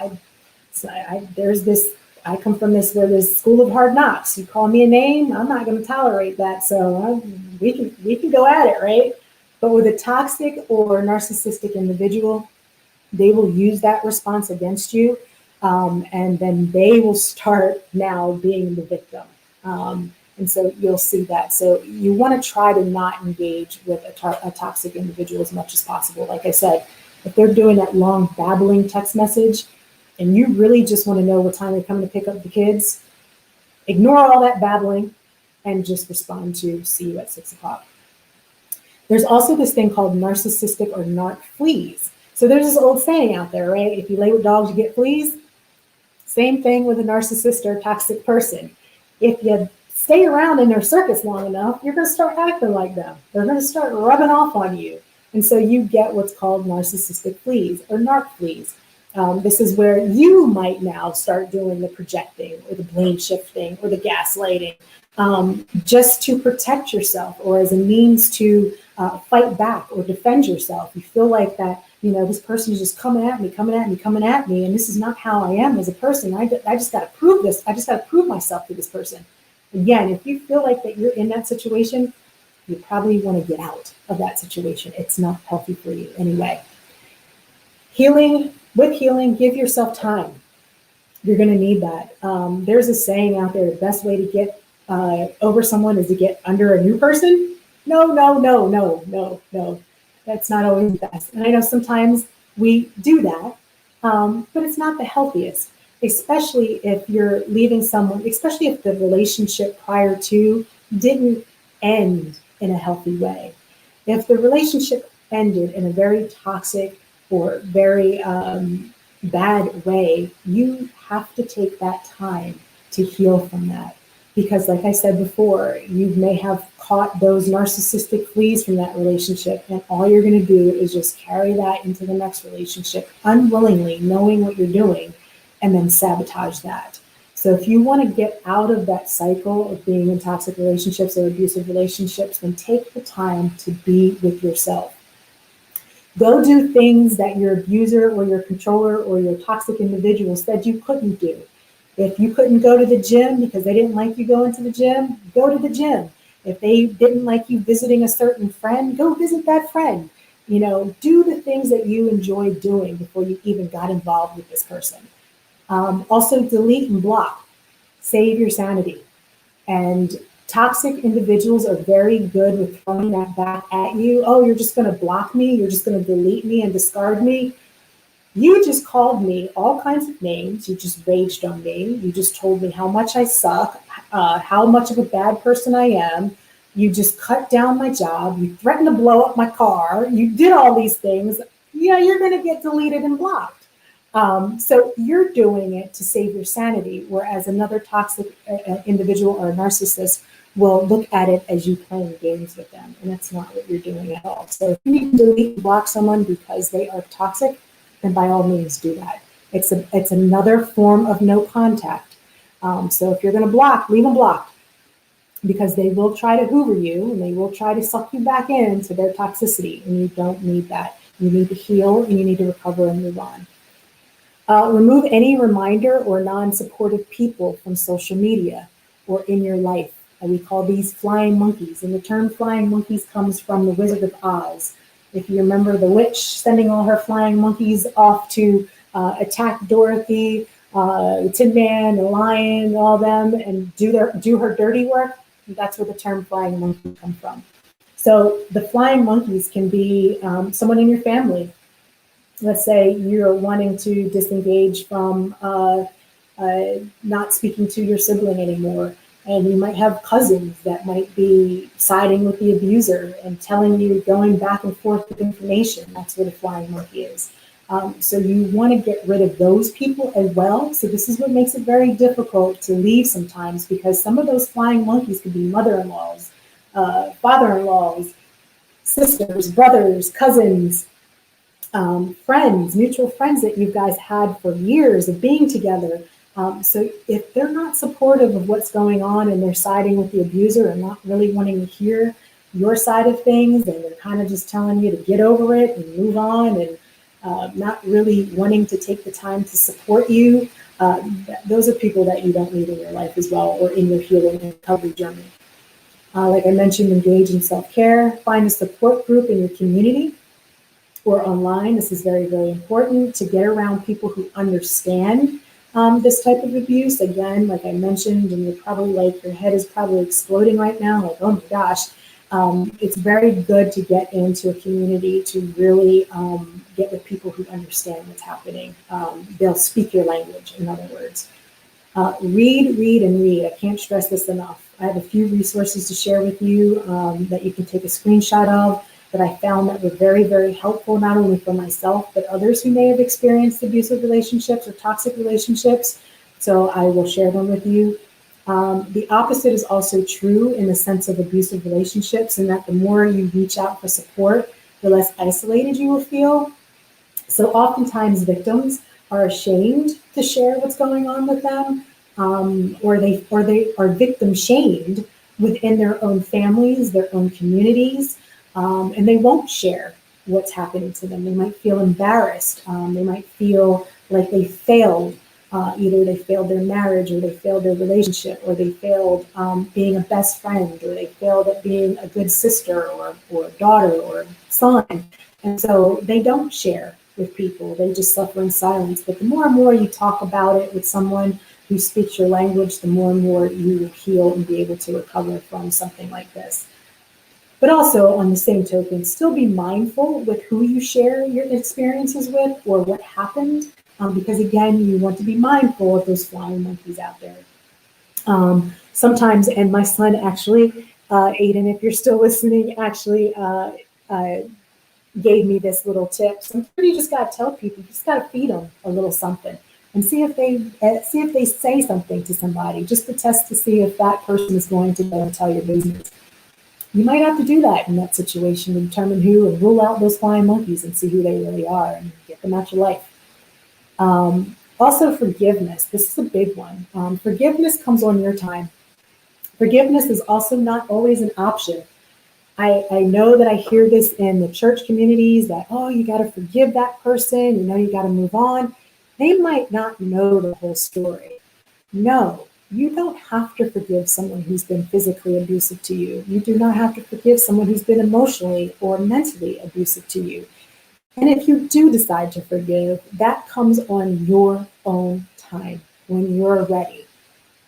I come from this school of hard knocks. You call me a name, I'm not going to tolerate that. So we can go at it, right? But with a toxic or narcissistic individual, they will use that response against you, and then they will start now being the victim. And so you'll see that. So you want to try to not engage with a toxic individual as much as possible. Like I said, if they're doing that long babbling text message, and you really just want to know what time they're coming to pick up the kids, ignore all that babbling and just respond to see you at 6 o'clock. There's also this thing called narcissistic or narc fleas. So there's this old saying out there, right? If you lay with dogs, you get fleas. Same thing with a narcissist or toxic person. If you stay around in their circus long enough, you're going to start acting like them. They're going to start rubbing off on you. And so you get what's called narcissistic fleas or narc fleas. This is where you might now start doing the projecting or the blame shifting or the gaslighting, just to protect yourself or as a means to fight back or defend yourself. You feel like that, this person is just coming at me, and this is not how I am as a person. I just got to prove this. I just got to prove myself to this person. Again, if you feel like that you're in that situation, you probably want to get out of that situation. It's not healthy for you anyway. With healing, give yourself time. You're going to need that. There's a saying out there, the best way to get over someone is to get under a new person. No. That's not always the best. And I know sometimes we do that, but it's not the healthiest, especially if you're leaving someone, especially if the relationship prior to didn't end in a healthy way. If the relationship ended in a very toxic or very bad way, you have to take that time to heal from that. Because, like I said before, you may have caught those narcissistic fleas from that relationship, and all you're going to do is just carry that into the next relationship unwillingly, knowing what you're doing, and then sabotage that. So, if you want to get out of that cycle of being in toxic relationships or abusive relationships, then take the time to be with yourself. Go do things that your abuser or your controller or your toxic individual said you couldn't do. If you couldn't go to the gym because they didn't like you going to the gym, go to the gym. If they didn't like you visiting a certain friend, go visit that friend. You know, do the things that you enjoy doing before you even got involved with this person. Also, delete and block. Save your sanity. And toxic individuals are very good with throwing that back at you. Oh, you're just going to block me. You're just going to delete me and discard me. You just called me all kinds of names. You just raged on me. You just told me how much I suck, how much of a bad person I am. You just cut down my job. You threatened to blow up my car. You did all these things. Yeah, you're going to get deleted and blocked. So you're doing it to save your sanity, whereas another toxic individual or a narcissist will look at it as you playing games with them, and that's not what you're doing at all. So if you need to delete and block someone because they are toxic, then by all means do that. It's another form of no contact. So if you're going to block, leave them blocked, because they will try to hoover you and they will try to suck you back into their toxicity, and you don't need that. You need to heal and you need to recover and move on. Remove any reminder or non-supportive people from social media or in your life. We call these flying monkeys, and the term flying monkeys comes from the Wizard of Oz. If you remember the witch sending all her flying monkeys off to attack Dorothy, the Tin Man, the Lion, all them, and do her dirty work, that's where the term flying monkey comes from. So the flying monkeys can be someone in your family. Let's say you're wanting to disengage from not speaking to your sibling anymore, and you might have cousins that might be siding with the abuser and telling you, going back and forth with information. That's what a flying monkey is. So you want to get rid of those people as well. So this is what makes it very difficult to leave sometimes, because some of those flying monkeys could be mother-in-laws, father-in-laws, sisters, brothers, cousins, friends, mutual friends that you guys had for years of being together. So if they're not supportive of what's going on and they're siding with the abuser and not really wanting to hear your side of things, and they're kind of just telling you to get over it and move on, and not really wanting to take the time to support you, those are people that you don't need in your life as well, or in your healing and recovery journey. Like I mentioned, engage in self-care. Find a support group in your community or online. This is very, very important to get around people who understand this type of abuse. Again, like I mentioned, and you're probably like, your head is probably exploding right now, like, oh my gosh. It's very good to get into a community to really get with people who understand what's happening. They'll speak your language, in other words. Read, read, and read. I can't stress this enough. I have a few resources to share with you that you can take a screenshot of, that I found that were very, very helpful, not only for myself, but others who may have experienced abusive relationships or toxic relationships. So I will share them with you. The opposite is also true in the sense of abusive relationships, and that the more you reach out for support, the less isolated you will feel. So oftentimes victims are ashamed to share what's going on with them, or they are victim shamed within their own families, their own communities. And they won't share what's happening to them. They might feel embarrassed. They might feel like they failed. Either they failed their marriage, or they failed their relationship, or they failed being a best friend, or they failed at being a good sister or daughter or son. And so they don't share with people. They just suffer in silence. But the more and more you talk about it with someone who speaks your language, the more and more you will heal and be able to recover from something like this. But also, on the same token, still be mindful with who you share your experiences with or what happened, because again, you want to be mindful of those flying monkeys out there. Sometimes, and my son actually, Aiden, if you're still listening, actually gave me this little tip. Sometimes you just got to tell people, you just got to feed them a little something and see if they say something to somebody, just to test to see if that person is going to go and tell your business. You might have to do that in that situation to determine who and rule out those flying monkeys and see who they really are and get them out your life. Also, forgiveness. This is a big one. Forgiveness comes on your time. Forgiveness is also not always an option. I know that I hear this in the church communities that, oh, you got to forgive that person, you got to move on. They might not know the whole story. No, you don't have to forgive someone who's been physically abusive to you. You do not have to forgive someone who's been emotionally or mentally abusive to you. And if you do decide to forgive, that comes on your own time when you're ready.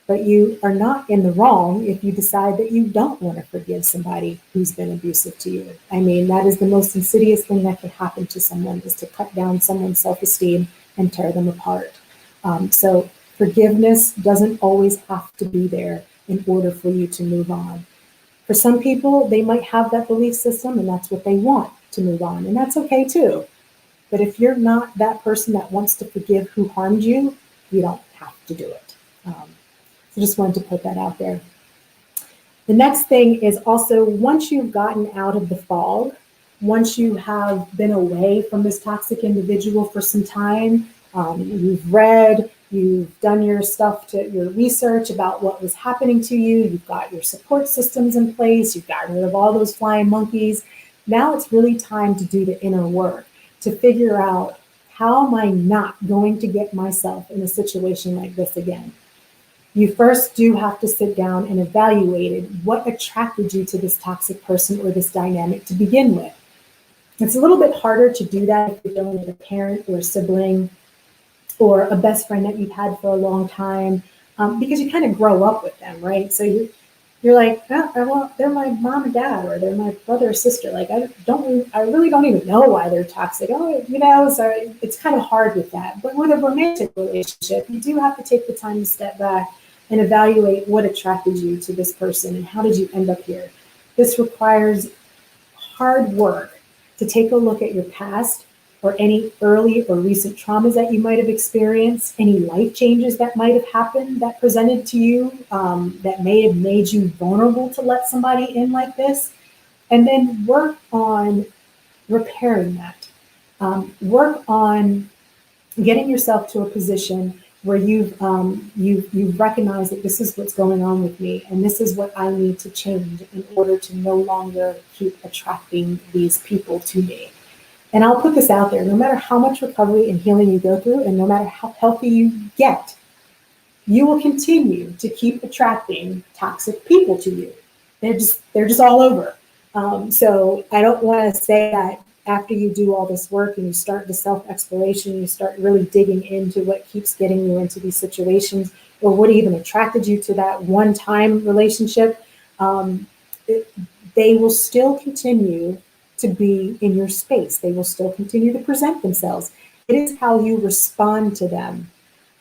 But you are not in the wrong if you decide that you don't want to forgive somebody who's been abusive to you. I mean, that is the most insidious thing that can happen to someone, is to cut down someone's self-esteem and tear them apart. So forgiveness doesn't always have to be there in order for you to move on. For some people, they might have that belief system and that's what they want, to move on, and that's okay too. But if you're not that person that wants to forgive who harmed you, you don't have to do it. So just wanted to put that out there. The next thing is also, once you've gotten out of the fog, once you have been away from this toxic individual for some time, you've read, you've done your research about what was happening to you, you've got your support systems in place, you've gotten rid of all those flying monkeys. Now it's really time to do the inner work, to figure out, how am I not going to get myself in a situation like this again? You first do have to sit down and evaluate what attracted you to this toxic person or this dynamic to begin with. It's a little bit harder to do that if you're dealing with a parent or a sibling or a best friend that you've had for a long time, because you kind of grow up with them, right? So you're like, oh, well, they're my mom and dad, or they're my brother or sister. Like, I really don't even know why they're toxic. So it's kind of hard with that. But with a romantic relationship, you do have to take the time to step back and evaluate what attracted you to this person and how did you end up here. This requires hard work to take a look at your past or any early or recent traumas that you might have experienced, any life changes that might have happened that presented to you, that may have made you vulnerable to let somebody in like this, and then work on repairing that. Work on getting yourself to a position where you've recognized that this is what's going on with me, and this is what I need to change in order to no longer keep attracting these people to me. And I'll put this out there, no matter how much recovery and healing you go through, and no matter how healthy you get, you will continue to keep attracting toxic people to you. They're just all over. So I don't want to say that after you do all this work and you start the self-exploration, you start really digging into what keeps getting you into these situations, or what even attracted you to that one-time relationship, they will still continue to be in your space. They will still continue to present themselves. It is how you respond to them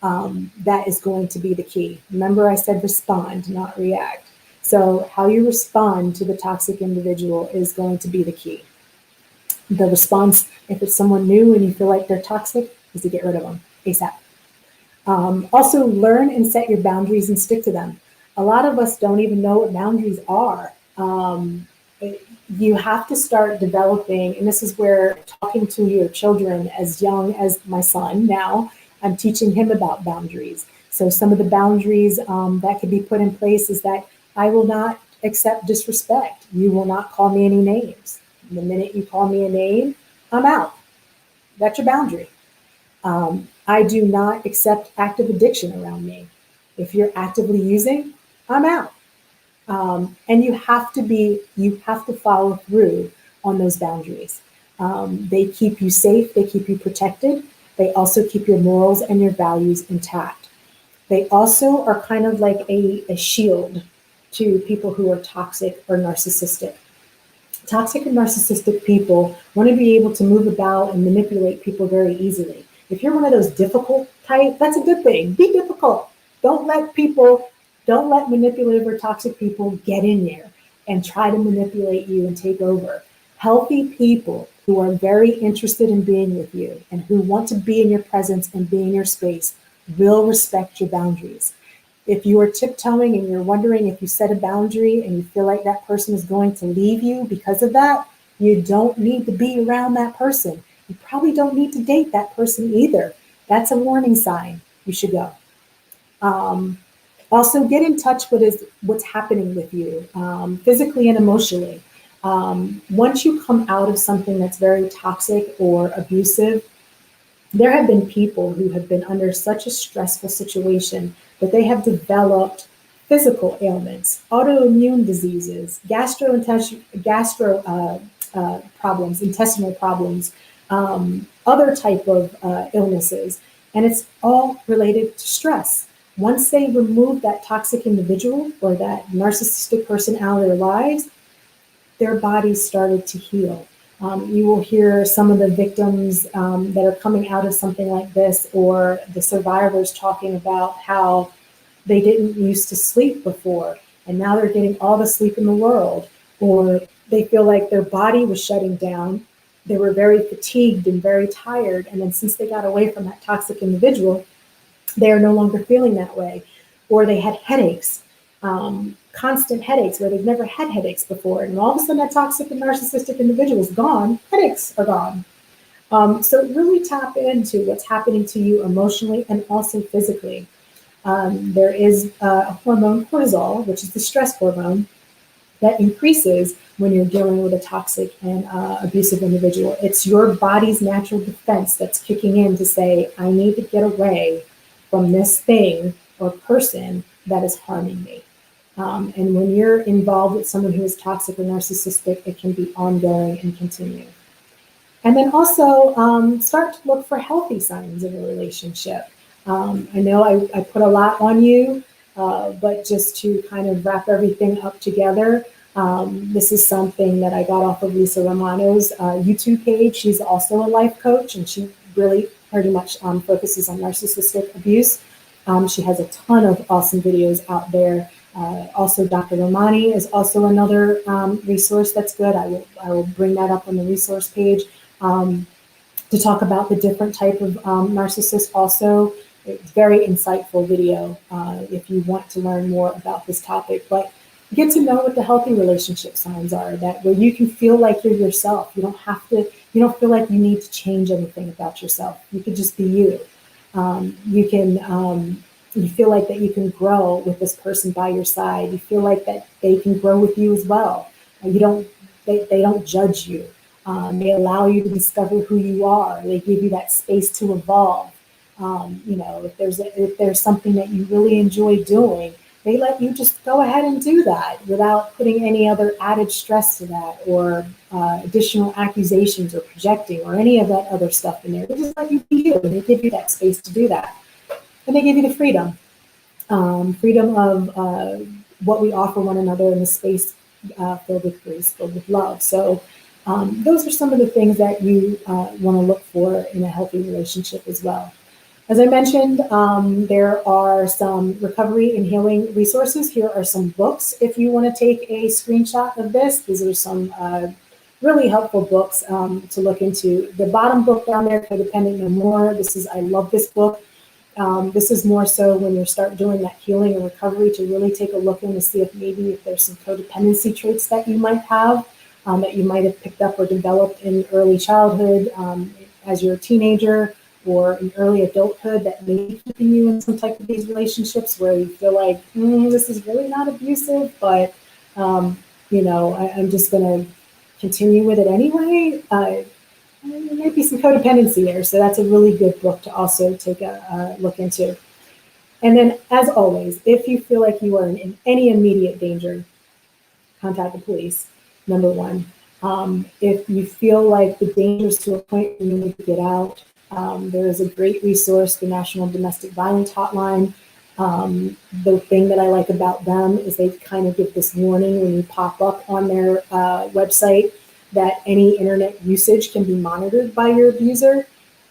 that is going to be the key. Remember, I said respond, not react. So how you respond to the toxic individual is going to be the key. The response, if it's someone new and you feel like they're toxic, is to get rid of them ASAP. Also, learn and set your boundaries and stick to them. A lot of us don't even know what boundaries are. You have to start developing, and this is where talking to your children as young as my son now, I'm teaching him about boundaries. So some of the boundaries that could be put in place is that I will not accept disrespect. You will not call me any names. The minute you call me a name, I'm out. That's your boundary. I do not accept active addiction around me. If you're actively using, I'm out. And you have to follow through on those boundaries. They keep you safe, they keep you protected. They also keep your morals and your values intact. They also are kind of like a shield to people who are toxic or narcissistic. Toxic and narcissistic people want to be able to move about and manipulate people very easily. If you're one of those difficult type, that's a good thing. Be difficult. Don't let manipulative or toxic people get in there and try to manipulate you and take over. Healthy people who are very interested in being with you and who want to be in your presence and be in your space will respect your boundaries. If you are tiptoeing and you're wondering if you set a boundary and you feel like that person is going to leave you because of that, you don't need to be around that person. You probably don't need to date that person either. That's a warning sign. You should go. Um, Also, get in touch with what's happening with you physically and emotionally. Once you come out of something that's very toxic or abusive, there have been people who have been under such a stressful situation that they have developed physical ailments, autoimmune diseases, gastro problems, intestinal problems, other type of illnesses, and it's all related to stress. Once they remove that toxic individual or that narcissistic person out of their lives, their bodies started to heal. You will hear some of the victims that are coming out of something like this, or the survivors talking about how they didn't used to sleep before, and now they're getting all the sleep in the world, or they feel like their body was shutting down. They were very fatigued and very tired, and then since they got away from that toxic individual, they are no longer feeling that way. Or they had headaches, constant headaches where they've never had headaches before. And all of a sudden that toxic and narcissistic individual is gone, headaches are gone. So really tap into what's happening to you emotionally and also physically. There is a hormone, cortisol, which is the stress hormone, that increases when you're dealing with a toxic and abusive individual. It's your body's natural defense that's kicking in to say, I need to get away from this thing or person that is harming me. And when you're involved with someone who is toxic or narcissistic, it can be ongoing and continue. And then also start to look for healthy signs of a relationship. I know I put a lot on you, but just to kind of wrap everything up together, this is something that I got off of Lisa Romano's YouTube page. She's also a life coach, and she really pretty much focuses on narcissistic abuse. She has a ton of awesome videos out there. Also, Dr. Romani is also another resource that's good. I will bring that up on the resource page to talk about the different type of narcissist also. It's very insightful video if you want to learn more about this topic. But get to know what the healthy relationship signs are, that where you can feel like you're yourself. You don't feel like you need to change anything about yourself. You could just be you. You feel like that you can grow with this person by your side. You feel like that they can grow with you as well. They don't judge you. They allow you to discover who you are. They give you that space to evolve. If there's something that you really enjoy doing, they let you just go ahead and do that without putting any other added stress to that, or additional accusations or projecting or any of that other stuff in there. They just let you be you, and they give you that space to do that. And they give you the freedom of what we offer one another in the space filled with grace, filled with love. So those are some of the things that you want to look for in a healthy relationship as well. As I mentioned, there are some recovery and healing resources. Here are some books if you want to take a screenshot of this. These are some really helpful books to look into. The bottom book down there, Codependent No More. I love this book. This is more so when you start doing that healing and recovery, to really take a look in to see if there's some codependency traits that you might have, that you might have picked up or developed in early childhood, as you're a teenager, or in early adulthood, that may be keeping you in some type of these relationships where you feel like, this is really not abusive, but I'm just going to continue with it anyway. There might be some codependency there, so that's a really good book to also take a look into. And then, as always, if you feel like you are in any immediate danger, contact the police, number one. If you feel like the danger is to a point where you need to get out, there is a great resource, the National Domestic Violence Hotline. The thing that I like about them is they kind of give this warning when you pop up on their website that any internet usage can be monitored by your abuser,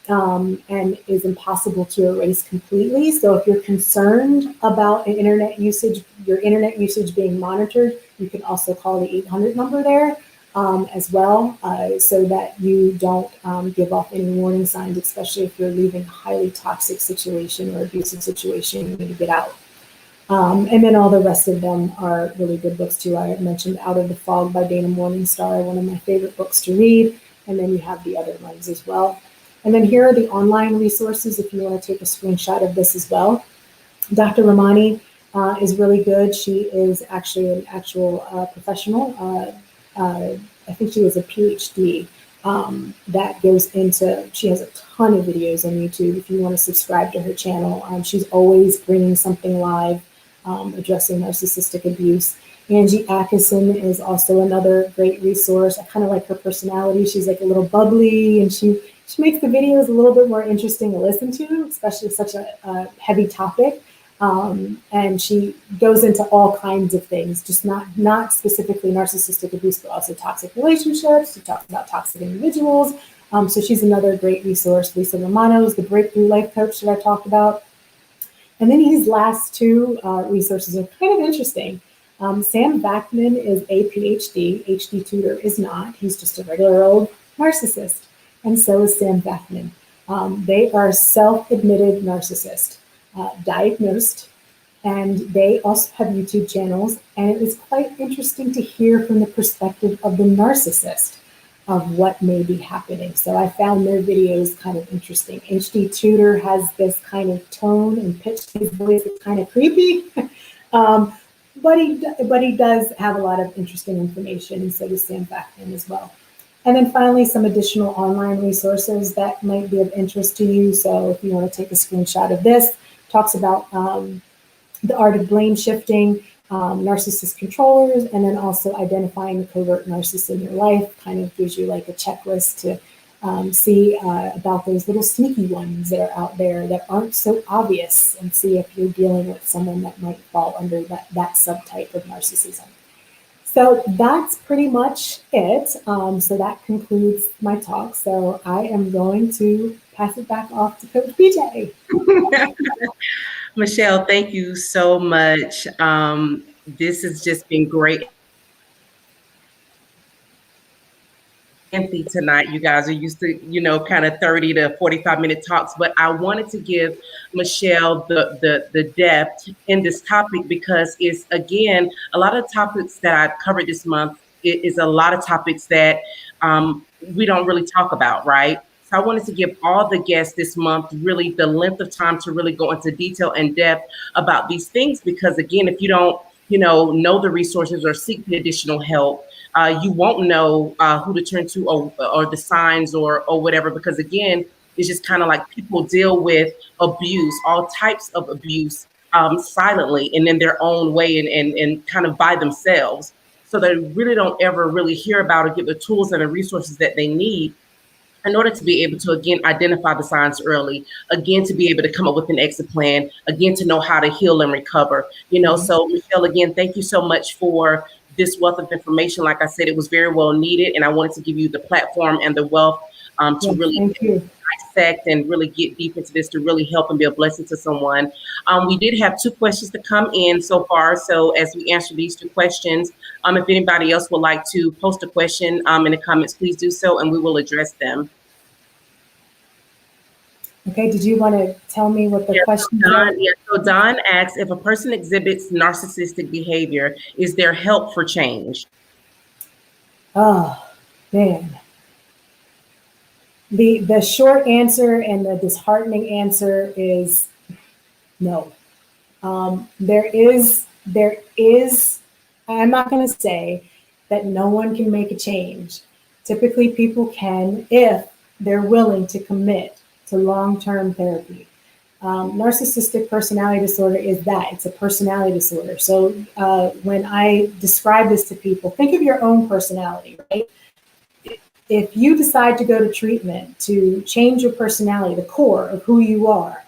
and is impossible to erase completely. So if you're concerned about your internet usage being monitored, you can also call the 800 number there. as well, so that you don't give off any warning signs, especially if you're leaving a highly toxic situation or abusive situation, you need to get out. And then all the rest of them are really good books too. I mentioned Out of the Fog by Dana Morningstar, one of my favorite books to read. And then you have the other ones as well. And then here are the online resources if you want to take a screenshot of this as well. Dr. Ramani is really good. She is actually an actual professional. I think she has a PhD that goes into, she has a ton of videos on YouTube if you want to subscribe to her channel. She's always bringing something live addressing narcissistic abuse. Angie Atkinson is also another great resource. I kind of like her personality. She's like a little bubbly, and she makes the videos a little bit more interesting to listen to, especially such a heavy topic. And she goes into all kinds of things, just not specifically narcissistic abuse, but also toxic relationships. She talks about toxic individuals. So she's another great resource. Lisa Romano is the breakthrough life coach that I talked about. And then his last two resources are kind of interesting. Sam Vaknin is a PhD. HD Tutor is not. He's just a regular old narcissist. And so is Sam Vaknin. They are self-admitted narcissists, diagnosed, and they also have YouTube channels. And it was quite interesting to hear from the perspective of the narcissist of what may be happening. So I found their videos kind of interesting. HD Tutor has this kind of tone and pitch to his voice that's kind of creepy. But he does have a lot of interesting information, and so does Sam Vaknin as well. And then finally, some additional online resources that might be of interest to you. So if you want to take a screenshot of this, talks about the art of blame shifting, narcissist controllers, and then also identifying the covert narcissist in your life. Kind of gives you like a checklist to see about those little sneaky ones that are out there that aren't so obvious, and see if you're dealing with someone that might fall under that subtype of narcissism. So that's pretty much it. So that concludes my talk. So I am going to pass it back off to Coach BJ. Michelle, thank you so much. This has just been great. Lengthy tonight. You guys are used to, kind of 30 to 45-minute talks, but I wanted to give Michelle the depth in this topic because it's, again, a lot of topics that I covered this month. It is a lot of topics that we don't really talk about, right? So I wanted to give all the guests this month really the length of time to really go into detail and depth about these things, because again, if you don't, know the resources or seek the additional help, you won't know who to turn to or the signs or whatever, because again, it's just kind of like people deal with abuse, all types of abuse silently and in their own way and kind of by themselves. So they really don't ever really hear about or get the tools and the resources that they need in order to be able to, again, identify the signs early, again, to be able to come up with an exit plan, again, to know how to heal and recover. So Michelle, again, thank you so much for this wealth of information. Like I said, it was very well needed, and I wanted to give you the platform and the wealth to really dissect and really get deep into this to really help and be a blessing to someone. We did have 2 questions to come in so far. So as we answer these 2 questions, if anybody else would like to post a question in the comments, please do so, and we will address them. Okay, did you want to tell me what the question is? So Don asks, if a person exhibits narcissistic behavior, is there help for change? Oh, man. The short answer and the disheartening answer is no. There is, I'm not going to say that no one can make a change. Typically, people can if they're willing to commit to long-term therapy. Narcissistic personality disorder is that. It's a personality disorder. So when I describe this to people, think of your own personality, right? If you decide to go to treatment to change your personality, the core of who you are,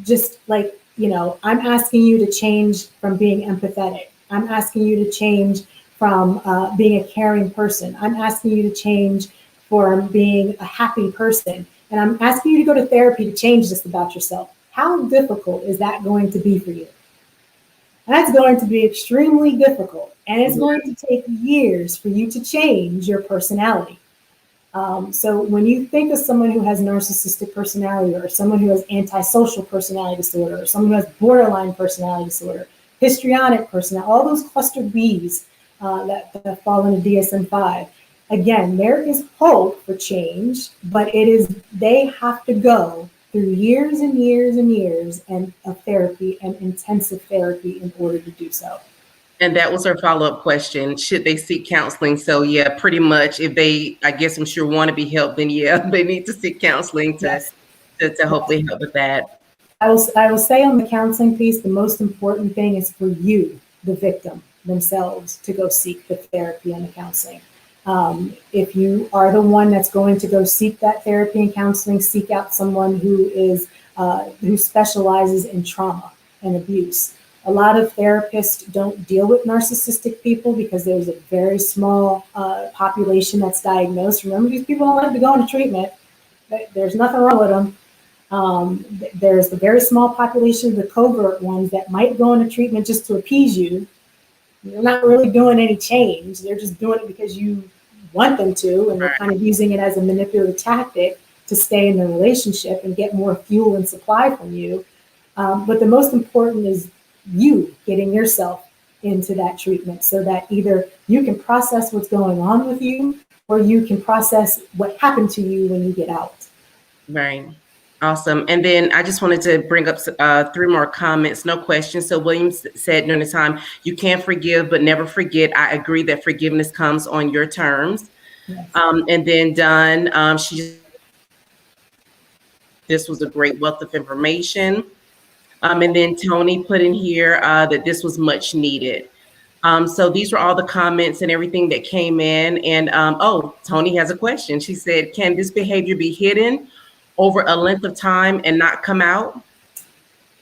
just like, I'm asking you to change from being empathetic. I'm asking you to change from being a caring person. I'm asking you to change from being a happy person. And I'm asking you to go to therapy to change this about yourself. How difficult is that going to be for you? That's going to be extremely difficult, and it's going to take years for you to change your personality. So when you think of someone who has narcissistic personality, or someone who has antisocial personality disorder, or someone who has borderline personality disorder, histrionic personality, all those cluster Bs that fall into DSM-5, again, there is hope for change, but they have to go through years and years and years of therapy and intensive therapy in order to do so. And that was her follow-up question. Should they seek counseling? So yeah, pretty much if they, I guess I'm sure, want to be helped, then yeah, they need to seek counseling to Yes. hopefully help with that. I will say on the counseling piece, the most important thing is for you, the victim themselves, to go seek the therapy and the counseling. If you are the one that's going to go seek that therapy and counseling, seek out someone who specializes in trauma and abuse. A lot of therapists don't deal with narcissistic people because there's a very small population that's diagnosed. Remember, these people don't like to go into treatment. There's nothing wrong with them. There's the very small population of the covert ones that might go into treatment just to appease you. They're not really doing any change. They're just doing it because you want them to, and they're kind of using it as a manipulative tactic to stay in the relationship and get more fuel and supply from you. But the most important is you getting yourself into that treatment so that either you can process what's going on with you, or you can process what happened to you when you get out. Right. Awesome. And then I just wanted to bring up 3 more comments, no questions. So Williams said during the time, you can forgive, but never forget. I agree that forgiveness comes on your terms. Yes. And then Dunn, this was a great wealth of information. And then Tony put in here that this was much needed. So these were all the comments and everything that came in. And Tony has a question. She said, can this behavior be hidden over a length of time and not come out?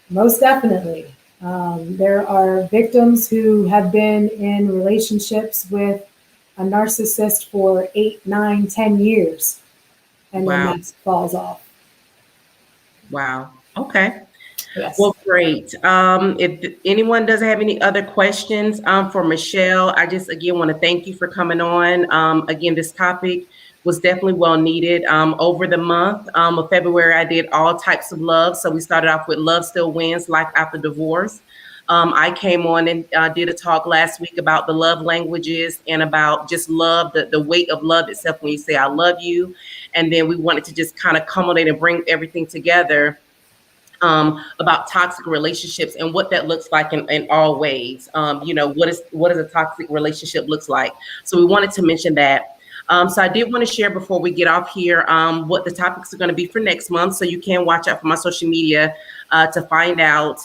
Most definitely. There are victims who have been in relationships with a narcissist for 8, 9, 10 years, and then that falls off. Wow. Okay. Yes. Well, great. If anyone doesn't have any other questions for Michelle, I just, again, want to thank you for coming on. Again, this topic was definitely well needed. Over the month of February, I did all types of love. So we started off with Love Still Wins, Life After Divorce. I came on and did a talk last week about the love languages and about just love, the weight of love itself when you say, I love you. And then we wanted to just kind of culminate and bring everything together about toxic relationships and what that looks like in all ways. What is a toxic relationship looks like. So we wanted to mention that. So I did want to share before we get off here what the topics are going to be for next month. So you can watch out for my social media to find out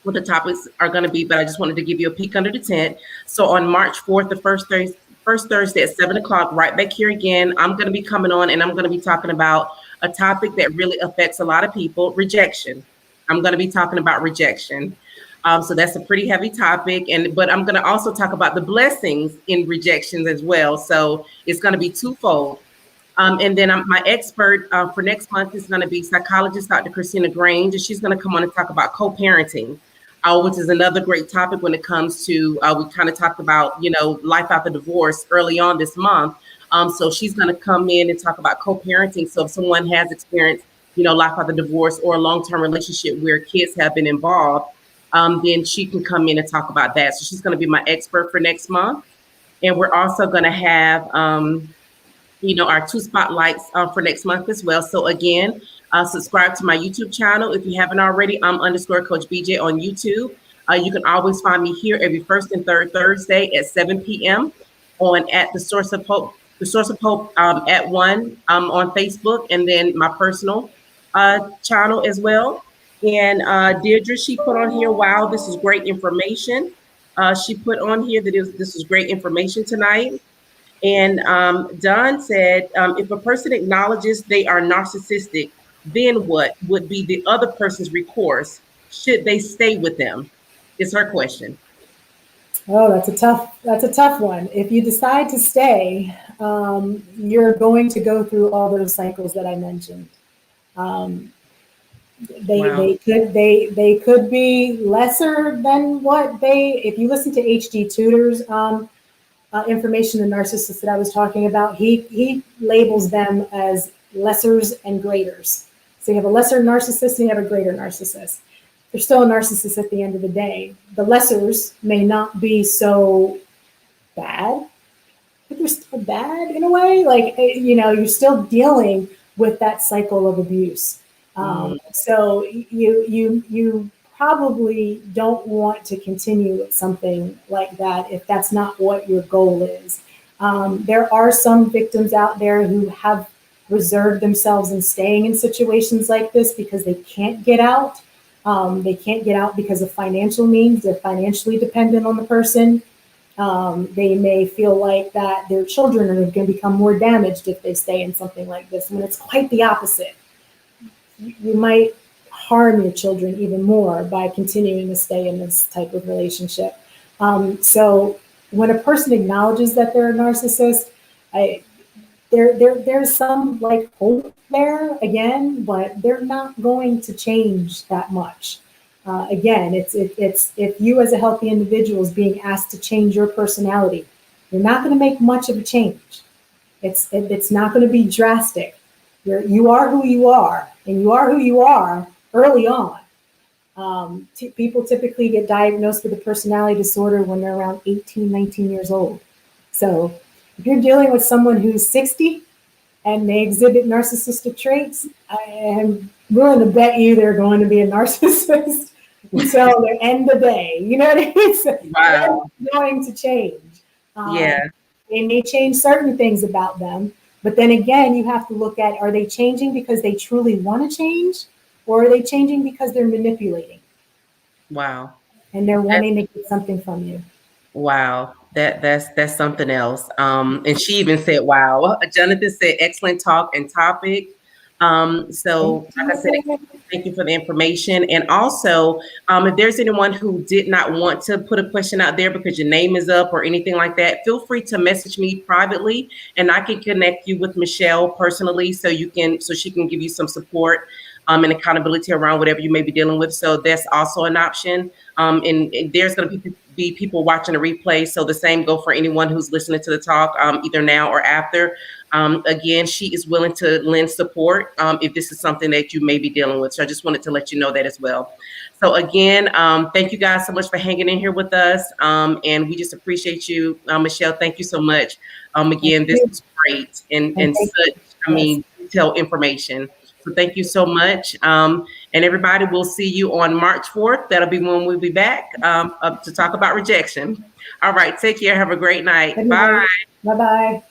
what the topics are going to be. But I just wanted to give you a peek under the tent. So on March 4th, the first Thursday at 7:00, right back here again, I'm going to be coming on and I'm going to be talking about a topic that really affects a lot of people, rejection. I'm going to be talking about rejection. So that's a pretty heavy topic. But I'm going to also talk about the blessings in rejections as well. So it's going to be twofold. And then my expert for next month is going to be psychologist Dr. Christina Grange, and she's going to come on and talk about co-parenting, which is another great topic when it comes to, we kind of talked about, life after divorce early on this month. So she's going to come in and talk about co-parenting. So if someone has experienced, life after divorce or a long-term relationship where kids have been involved, then she can come in and talk about that. So she's going to be my expert for next month. And we're also going to have, our 2 spotlights for next month as well. So again, subscribe to my YouTube channel. If you haven't already, I'm _Coach BJ on YouTube. You can always find me here every first and third Thursday at 7 p.m. at the Source of Hope. The Source of Hope at 1 on Facebook, and then my personal channel as well. And Deirdre, she put on here, wow, this is great information. She put on here that this is great information tonight. And Don said, if a person acknowledges they are narcissistic, then what would be the other person's recourse? Should they stay with them? Is her question. Oh, that's a tough one. If you decide to stay, you're going to go through all those cycles that I mentioned. Wow. They could be lesser than what they. If you listen to HD Tutor's information, the narcissist that I was talking about, he labels them as lessers and graders. So you have a lesser narcissist and you have a greater narcissist. They're still a narcissist at the end of the day. The lessers may not be so bad, but they're still bad in a way. Like, you're still dealing with that cycle of abuse. Mm, So you probably don't want to continue with something like that if that's not what your goal is. There are some victims out there who have reserved themselves in staying in situations like this because they can't get out. They can't get out because of financial means. They're financially dependent on the person. They may feel like that their children are going to become more damaged if they stay in something like this, when it's quite the opposite. You might harm your children even more by continuing to stay in this type of relationship. So when a person acknowledges that they're a narcissist, I, there's some like hope there again, but they're not going to change that much. Again, it's if you as a healthy individual is being asked to change your personality, you're not going to make much of a change. It's not going to be drastic. You are who you are, and you are who you are early on. People typically get diagnosed with a personality disorder when they're around 18, 19 years old. So if you're dealing with someone who's 60 and they exhibit narcissistic traits, I am willing to bet you they're going to be a narcissist until the end of the day. You know what I mean? So wow. they're going to change. Yeah. They may change certain things about them, but then again, you have to look at, are they changing because they truly want to change, or are they changing because they're manipulating Wow. and they're wanting to get something from you? Wow, that's something else. And she even said, "Wow." Jonathan said, "Excellent talk and topic." So, like I said, thank you for the information. And also, if there's anyone who did not want to put a question out there because your name is up or anything like that, feel free to message me privately, and I can connect you with Michelle personally, so she can give you some support and accountability around whatever you may be dealing with. So that's also an option. And there's going to be people watching the replay. So the same go for anyone who's listening to the talk, either now or after. Again, she is willing to lend support if this is something that you may be dealing with. So I just wanted to let you know that as well. So again, thank you guys so much for hanging in here with us. And we just appreciate you. Michelle, thank you so much. Again, this is great and such, detailed information. So thank you so much. And everybody, we'll see you on March 4th. That'll be when we'll be back to talk about rejection. All right. Take care. Have a great night. Bye. Bye bye.